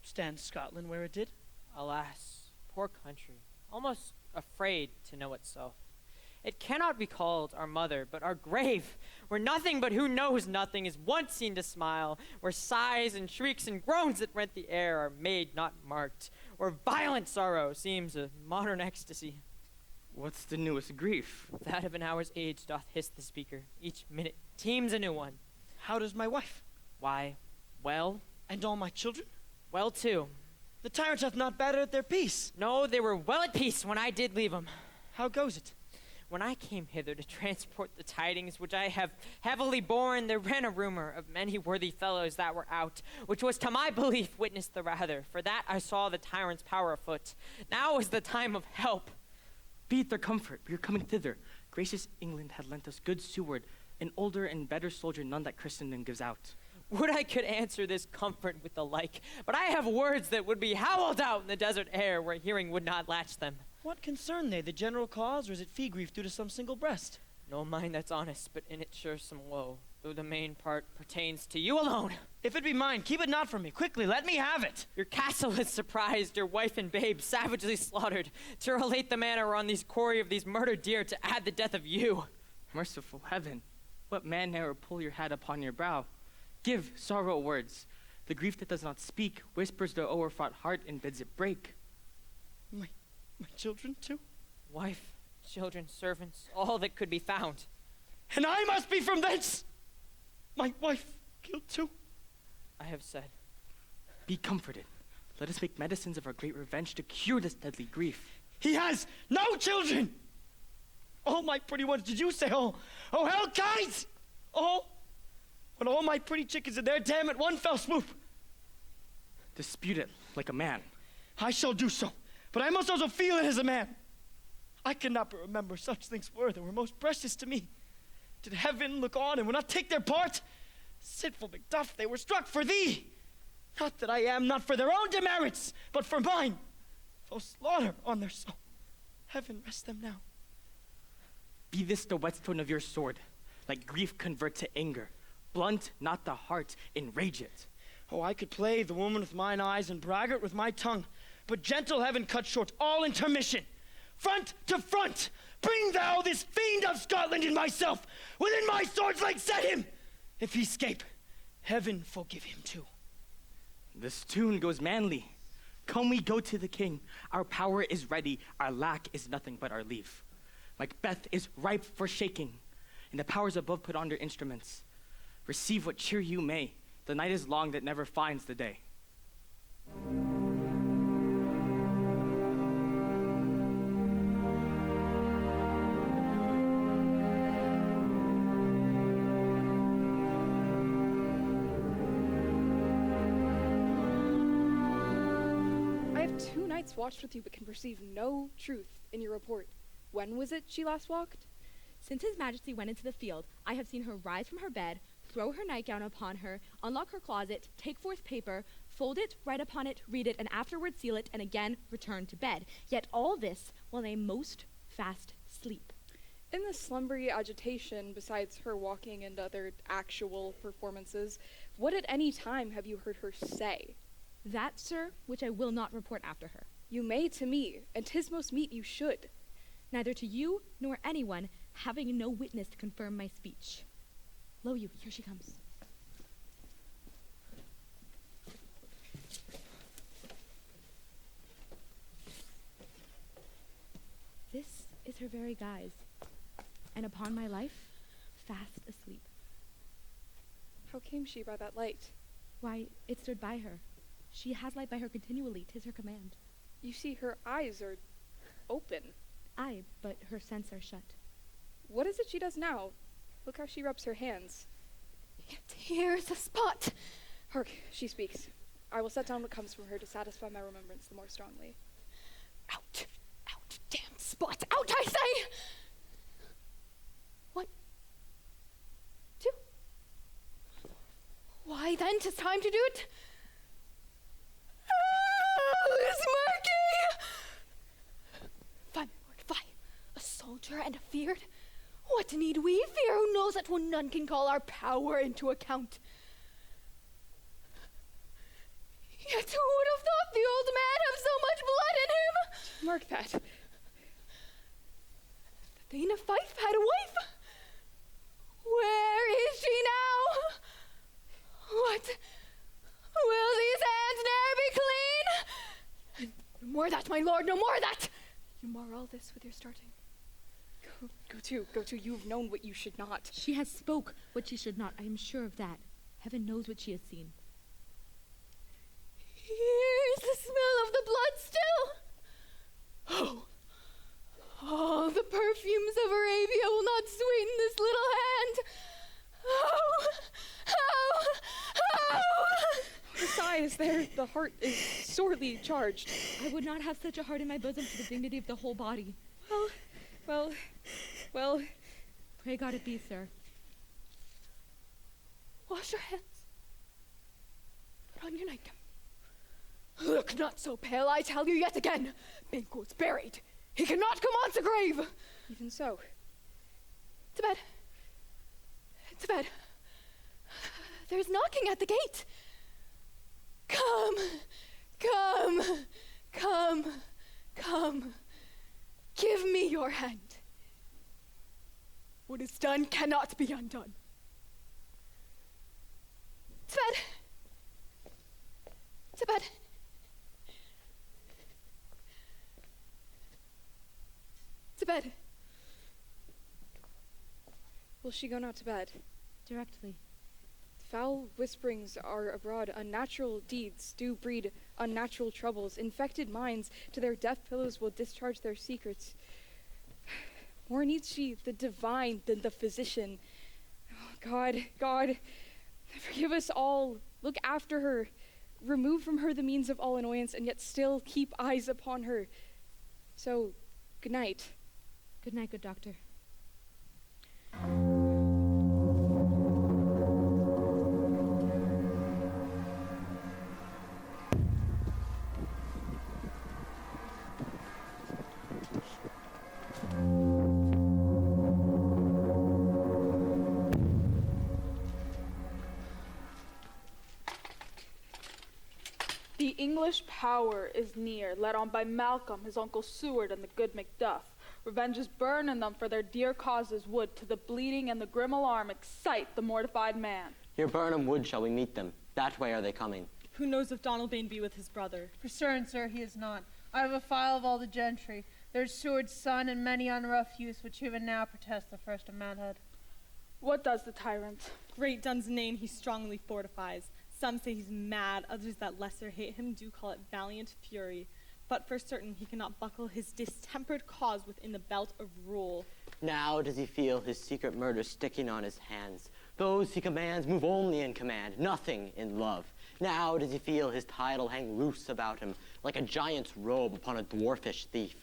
Stands Scotland where it did? Alas, poor country, almost afraid to know itself. It cannot be called our mother, but our grave, where nothing but who knows nothing is once seen to smile, where sighs and shrieks and groans that rent the air are made not marked, where violent sorrow seems a modern ecstasy. What's the newest grief? That of an hour's age doth hiss the speaker. Each minute teems a new one. How does my wife? Why, well. And all my children? Well, too. The tyrant hath not battered at their peace. No, they were well at peace when I did leave them. How goes it? When I came hither to transport the tidings which I have heavily borne, there ran a rumor of many worthy fellows that were out, which was to my belief witnessed the rather, for that I saw the tyrant's power afoot. Now is the time of help. Be it their comfort, we are coming thither. Gracious England had lent us good Seward, an older and better soldier none that Christendom gives out. Would I could answer this comfort with the like, but I have words that would be howled out in the desert air where hearing would not latch them. What concern they, the general cause, or is it fee grief due to some single breast? No mind that's honest, but in it sure some woe, though the main part pertains to you alone. If it be mine, keep it not from me. Quickly, let me have it. Your castle is surprised, your wife and babe savagely slaughtered. To relate the manner on these quarry of these murdered deer, to add the death of you. Merciful heaven, what man ne'er pull your hat upon your brow? Give sorrow words. The grief that does not speak whispers the o'erfraught heart and bids it break. My children too? Wife, children, servants, all that could be found. And I must be from thence! My wife killed too? I have said. Be comforted. Let us make medicines of our great revenge to cure this deadly grief. He has no children! Oh, my pretty ones, did you say, oh, hell kites? Oh, when all my pretty chickens are there, damn it, one fell swoop. Dispute it like a man. I shall do so, but I must also feel it as a man. I cannot but remember such things that were most precious to me. Did heaven look on and would not take their part? Sinful Macduff, they were struck for thee. Not that I am, not for their own demerits, but for mine. Foe slaughter on their soul. Heaven rest them now. Be this the whetstone of your sword. Like grief convert to anger. Blunt not the heart, enrage it. Oh, I could play the woman with mine eyes and braggart with my tongue, but gentle heaven cut short all intermission. Front to front, bring thou this fiend of Scotland and myself. Within my sword's length set him. If he escape, heaven forgive him too. This tune goes manly. Come we go to the king. Our power is ready. Our lack is nothing but our leave. Macbeth is ripe for shaking, and the powers above put on their instruments. Receive what cheer you may. The night is long that never finds the day. I have 2 nights watched with you but can perceive no truth in your report. When was it she last walked? Since His Majesty went into the field, I have seen her rise from her bed, throw her nightgown upon her, unlock her closet, take forth paper, fold it, write upon it, read it, and afterward seal it, and again return to bed. Yet all this while in a most fast sleep. In the slumbery agitation, besides her walking and other actual performances, what at any time have you heard her say? That, sir, which I will not report after her. You may to me, and 'tis most meet you should. Neither to you nor anyone, having no witness to confirm my speech. Lo you, here she comes. This is her very guise, and upon my life, fast asleep. How came she by that light? Why, it stood by her. She has light by her continually, 'tis her command. You see, her eyes are open. Aye, but her senses are shut. What is it she does now? Look how she rubs her hands. Yet here's the spot. Hark, she speaks. I will set down what comes from her to satisfy my remembrance the more strongly. Out, damn spot, out, I say! 1, 2. Why then, 'tis time to do it. Oh, it's murky! Fie, my lord, fie. A soldier and a feared? What need we fear who knows that one none can call our power into account? Yet who would have thought the old man have so much blood in him? Mark that. The Thane of Fife had a wife. Where is she now? What? Will these hands ne'er be clean? No more that, my lord, no more that! You mar all this with your starting. Go to, you've known what you should not. She has spoke what she should not, I am sure of that. Heaven knows what she has seen. Here's the smell of the blood still. Oh, the perfumes of Arabia will not sweeten this little hand. Besides, the heart is sorely charged. I would not have such a heart in my bosom for the dignity of the whole body. Well. Pray God it be, sir. Wash your hands. Put on your nightgown. Look not so pale, I tell you yet again. Banquo's buried. He cannot come on's a grave. Even so. To bed. To bed. There's knocking at the gate. Come. Give me your hand. What is is done cannot be undone. To bed. To bed. To bed. Will she go not to bed? Directly. Foul whisperings are abroad. Unnatural deeds do breed unnatural troubles. Infected minds to their deaf pillows will discharge their secrets. More needs she the divine than the physician. Oh, God, forgive us all. Look after her. Remove from her the means of all annoyance, and yet still keep eyes upon her. So, good night. Good night, good doctor. The English power is near, led on by Malcolm, his uncle Seward, and the good Macduff. Revenge is burning them for their dear causes would, to the bleeding and the grim alarm, excite the mortified man. Near Burnham Wood shall we meet them. That way are they coming. Who knows if Donalbain be with his brother? For certain, sir, he is not. I have a file of all the gentry. There's Seward's son and many unrough youths which even now protest the first of manhood. What does the tyrant? Great Dunsinane he strongly fortifies. Some say he's mad, others that lesser hate him do call it valiant fury. But for certain he cannot buckle his distempered cause within the belt of rule. Now does he feel his secret murder sticking on his hands. Those he commands move only in command, nothing in love. Now does he feel his title hang loose about him, like a giant's robe upon a dwarfish thief.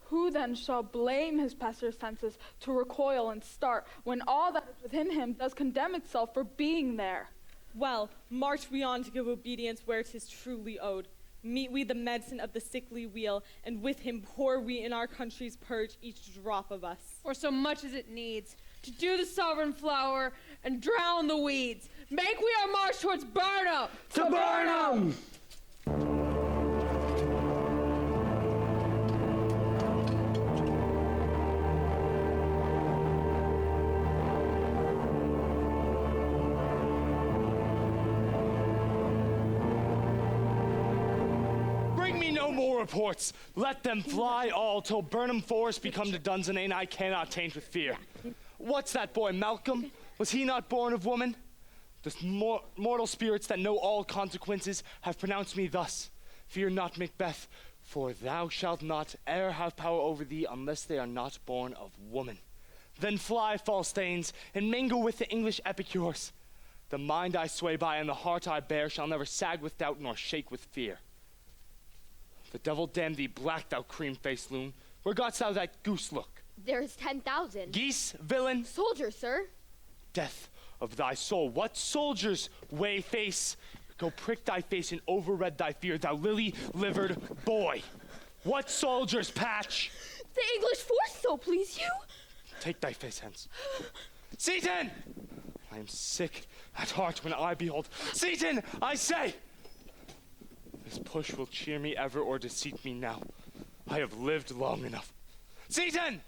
Who then shall blame his pesser senses to recoil and start, when all that is within him does condemn itself for being there? Well, march we on to give obedience where 'tis truly owed. Meet we the medicine of the sickly wheel, and with him pour we in our country's purge each drop of us. Or so much as it needs, to do the sovereign flower and drown the weeds. Make we our march towards Burnham! To Burnham! Reports. Let them fly all till Burnham Forest become to Dunsinane I cannot taint with fear. What's that boy, Malcolm? Was he not born of woman? The mortal spirits that know all consequences have pronounced me thus. Fear not, Macbeth, for thou shalt not e'er have power over thee unless they are not born of woman. Then fly, false thanes, and mingle with the English epicures. The mind I sway by and the heart I bear shall never sag with doubt nor shake with fear. The devil damn thee black, thou cream-faced loon. Where gotst thou that goose look? There's 10,000. Geese, villain? Soldiers, sir. Death of thy soul. What soldiers, way face? Go prick thy face and overread thy fear, thou lily-livered boy. What soldiers, Patch? The English force, so please you. Take thy face hence. Seaton! I am sick at heart when I behold. Seaton, I say! This push will cheer me ever or deceit me now. I have lived long enough. Seaton!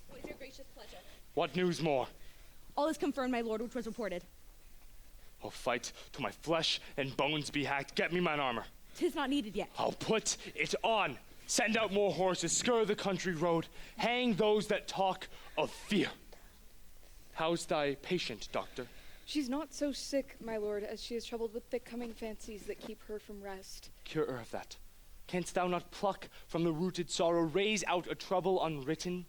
What is your gracious pleasure? What news more? All is confirmed, my lord, which was reported. I'll fight till my flesh and bones be hacked. Get me mine armor. 'Tis not needed yet. I'll put it on. Send out more horses, scur the country road. Hang those that talk of fear. How's thy patient, doctor? She's not so sick, my lord, as she is troubled with thick-coming fancies that keep her from rest. Cure her of that. Canst thou not pluck from the rooted sorrow, raise out a trouble unwritten?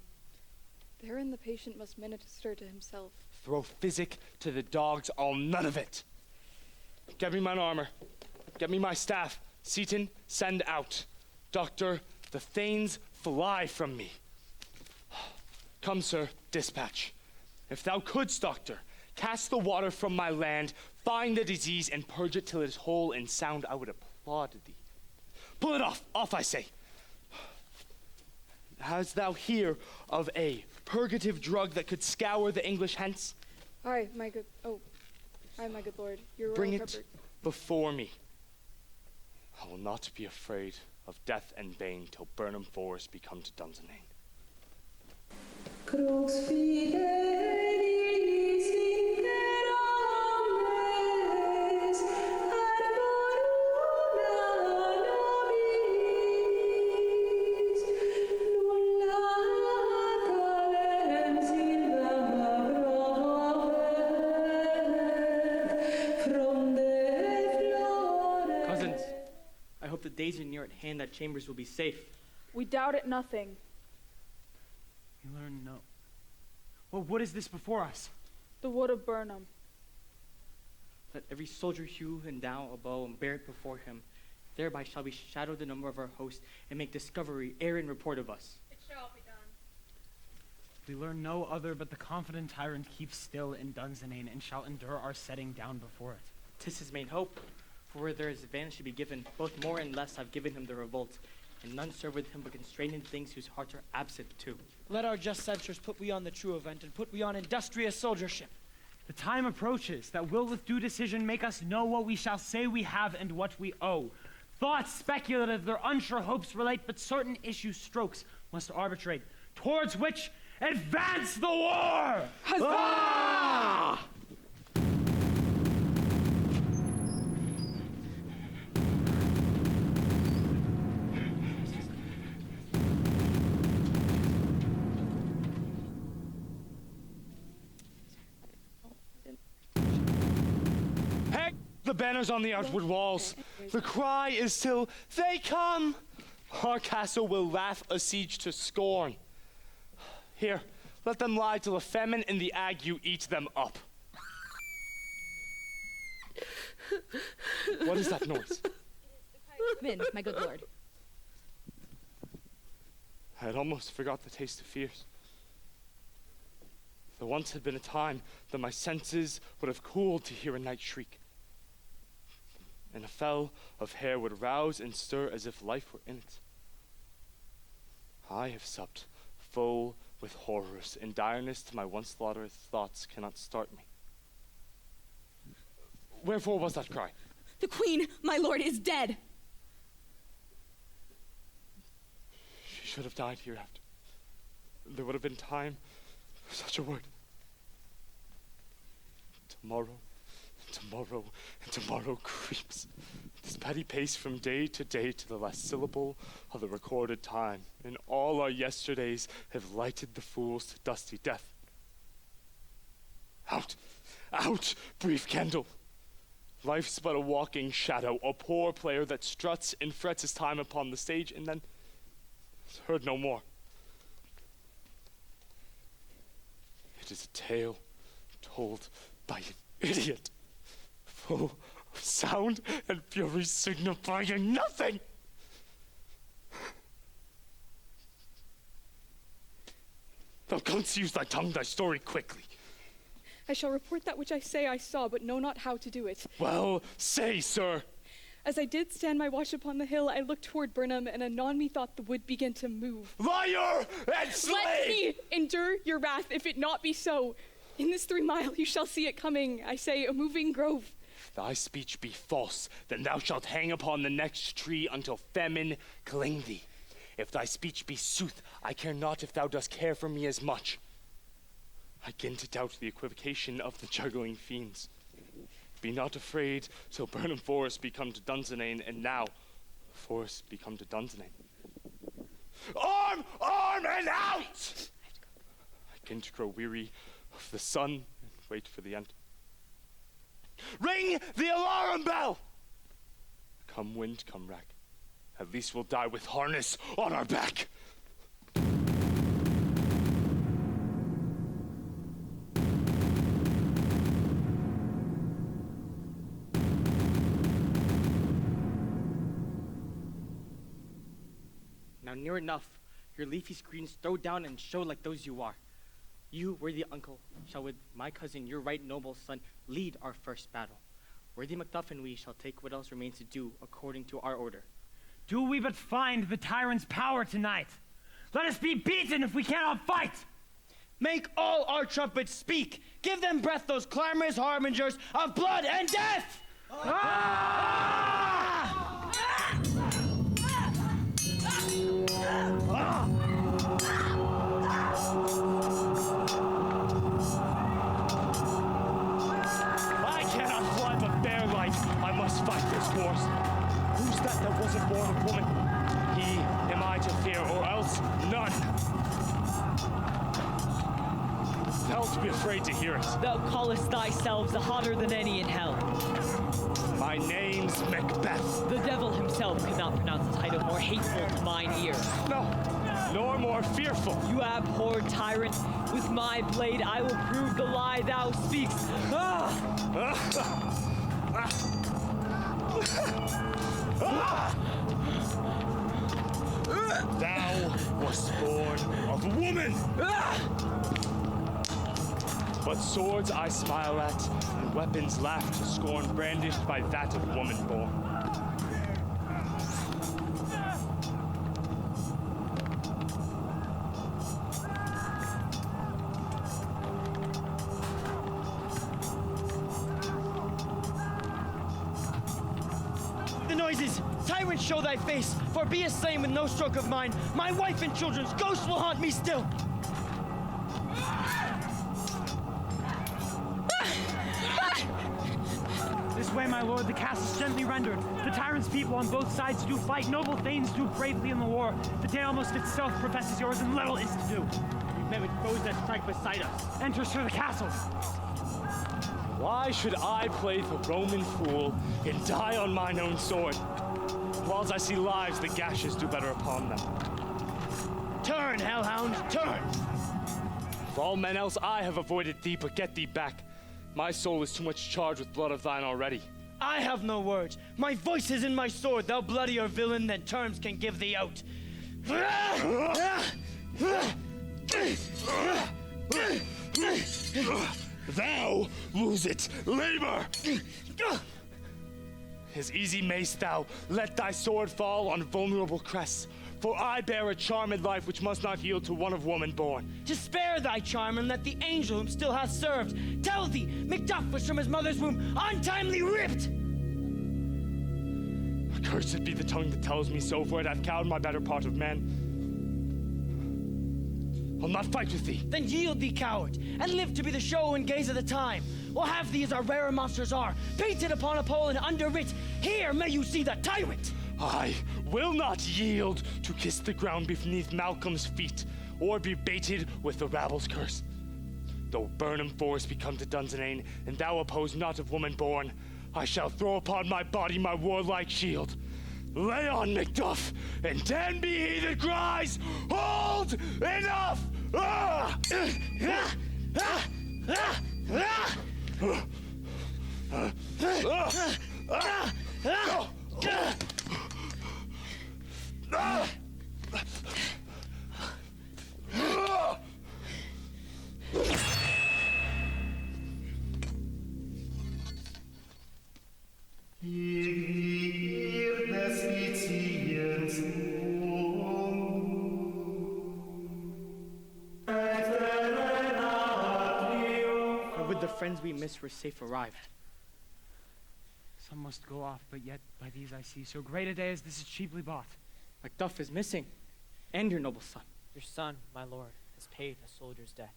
Therein the patient must minister to himself. Throw physic to the dogs, I'll none of it. Get me mine armor. Get me my staff. Seaton, send out. Doctor, the thanes fly from me. Come, sir, dispatch. If thou couldst, doctor, cast the water from my land, find the disease, and purge it till it is whole and sound, I would applaud thee. Pull it off, I say. Hast thou hear of a purgative drug that could scour the English hence? Aye, my good lord. Your Bring royal it pepper. before me. I will not be afraid of death and bane till Burnham Forest be come to Dunsinane. Crux fidei days are near at hand that Chambers will be safe. We doubt it nothing. We learn no. Well, what is this before us? The wood of Burnham. Let every soldier hew and down a bow and bear it before him. Thereby shall we shadow the number of our host and make discovery ere in report of us. It shall be done. We learn no other but the confident tyrant keeps still in Dunsinane and shall endure our setting down before it. 'Tis his main hope, for where there is advantage to be given, both more and less have given him the revolt, and none serve with him but constrained in things whose hearts are absent too. Let our just censures put we on the true event, and put we on industrious soldiership. The time approaches that will with due decision make us know what we shall say we have and what we owe. Thoughts speculative, their unsure hopes relate, but certain issue strokes must arbitrate, towards which advance the war! Huzzah! The banners on the outward walls. The cry is still, they come! Our castle will laugh a siege to scorn. Here, let them lie till the famine and the ague eat them up. What is that noise? Come in, my good lord. I had almost forgot the taste of fears. There once had been a time that my senses would have cooled to hear a night shriek, and a fell of hair would rouse and stir as if life were in it. I have supped full with horrors, and direness to my once slaughtered thoughts cannot start me. Wherefore was that cry? The queen, my lord, is dead. She should have died hereafter. There would have been time for such a word. Tomorrow, and tomorrow creeps. This petty pace from day to the last syllable of the recorded time, and all our yesterdays have lighted the fools to dusty death. Out, brief candle. Life's but a walking shadow, a poor player that struts and frets his time upon the stage, and then is heard no more. It is a tale told by an idiot, full of sound and fury signifying nothing. Thou canst use thy tongue, thy story quickly. I shall report that which I say I saw, but know not how to do it. Well, say, sir. As I did stand my watch upon the hill, I looked toward Burnham, and anon methought the wood began to move. Liar and slave! Let me endure your wrath, if it not be so. In this 3 mile you shall see it coming, I say, a moving grove. If thy speech be false, then thou shalt hang upon the next tree until famine cling thee. If thy speech be sooth, I care not if thou dost care for me as much. I begin to doubt the equivocation of the juggling fiends. Be not afraid till Burnham Forest be come to Dunsinane, and now Forest be come to Dunsinane. Arm, and out! I begin to grow weary of the sun and wait for the end. Ring the alarm bell! Come wind, come rack. At least we'll die with harness on our back. Now near enough, your leafy screens throw down and show like those you are. You, worthy uncle, shall with my cousin, your right noble son, lead our first battle. Worthy Macduff and we shall take what else remains to do according to our order. Do we but find the tyrant's power tonight? Let us be beaten if we cannot fight! Make all our trumpets speak! Give them breath, those clamorous harbingers of blood and death! I cannot fly but bear light. I must fight this wars. Who's that wasn't born of woman? He am I to fear, or else none. Don't be afraid to hear it. Thou callest thyself hotter than any in hell. My name's Macbeth. The devil himself could not pronounce a title more hateful to mine ear. No, nor more fearful. You abhorred tyrant, with my blade I will prove the lie thou speakst. Thou wast born of a woman. But swords I smile at, and weapons laugh to scorn, brandished by that of woman born. The noises! Tyrant, show thy face, for be a slain with no stroke of mine. My wife and children's ghosts will haunt me still. This way, my lord, the castle's gently rendered. The tyrant's people on both sides do fight. Noble thanes do bravely in the war. The day almost itself professes yours, and little is to do. We've met with foes that strike beside us. Enter, sir, the castle. Why should I play the Roman fool and die on mine own sword? Whilst I see lives, the gashes do better upon them. Turn, hellhound, turn! Of all men else, I have avoided thee, but get thee back. My soul is too much charged with blood of thine already. I have no words. My voice is in my sword, thou bloodier villain than terms can give thee out. Thou lose it, labor! As easy mayst thou let thy sword fall on vulnerable crests, for I bear a charmed life which must not yield to one of woman born. To spare thy charm and let the angel whom still hath served tell thee Macduff was from his mother's womb untimely ripped! Accursed be the tongue that tells me so, for it hath cowed my better part of men. I'll not fight with thee. Then yield thee, coward, and live to be the show and gaze of the time. We'll have thee as our rarer monsters are, painted upon a pole and underwrit. Here may you see the tyrant! I will not yield to kiss the ground beneath Malcolm's feet, or be baited with the rabble's curse. Though Burnham forest be come to Dunsinane, and thou oppose not of woman born, I shall throw upon my body my warlike shield. Lay on, Macduff, and then be he that cries, hold enough! Or would the friends we miss were safe arrived? Some must go off, but yet by these I see so great a day as this is cheaply bought. Macduff is missing, and your noble son. Your son, my lord, has paid a soldier's debt.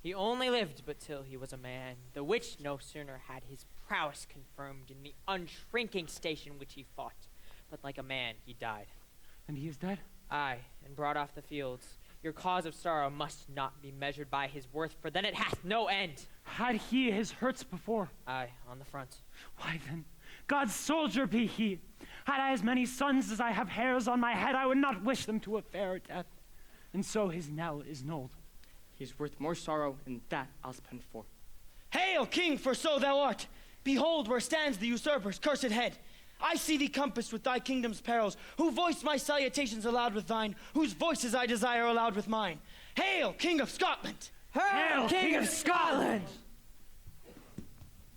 He only lived but till he was a man, the which no sooner had his prowess confirmed in the unshrinking station which he fought, but like a man he died. And he is dead? Aye, and brought off the fields. Your cause of sorrow must not be measured by his worth, for then it hath no end. Had he his hurts before? Aye, on the front. Why then, God's soldier be he. Had I as many sons as I have hairs on my head, I would not wish them to a fairer death. And so his knell is knolled. He's worth more sorrow, and that I'll spend for. Hail, king, for so thou art! Behold where stands the usurper's cursed head. I see thee compassed with thy kingdom's perils, who voiced my salutations aloud with thine, whose voices I desire aloud with mine. Hail, King of Scotland! Hail, King of Scotland!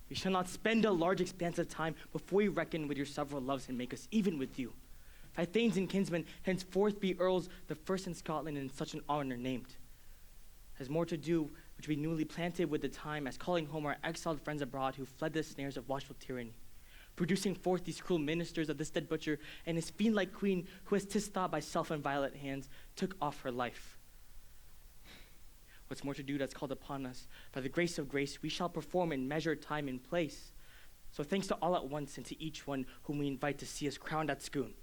We shall not spend a large expanse of time before we reckon with your several loves and make us even with you. Thy thanes and kinsmen henceforth be earls, the first in Scotland in such an honor named. Has more to do which we newly planted with the time as calling home our exiled friends abroad who fled the snares of watchful tyranny, producing forth these cruel ministers of this dead butcher and his fiend-like queen who, as 'tis thought by self and violent hands, took off her life. What's more to do that's called upon us, by the grace of grace we shall perform in measured time and place. So thanks to all at once and to each one whom we invite to see us crowned at Scone.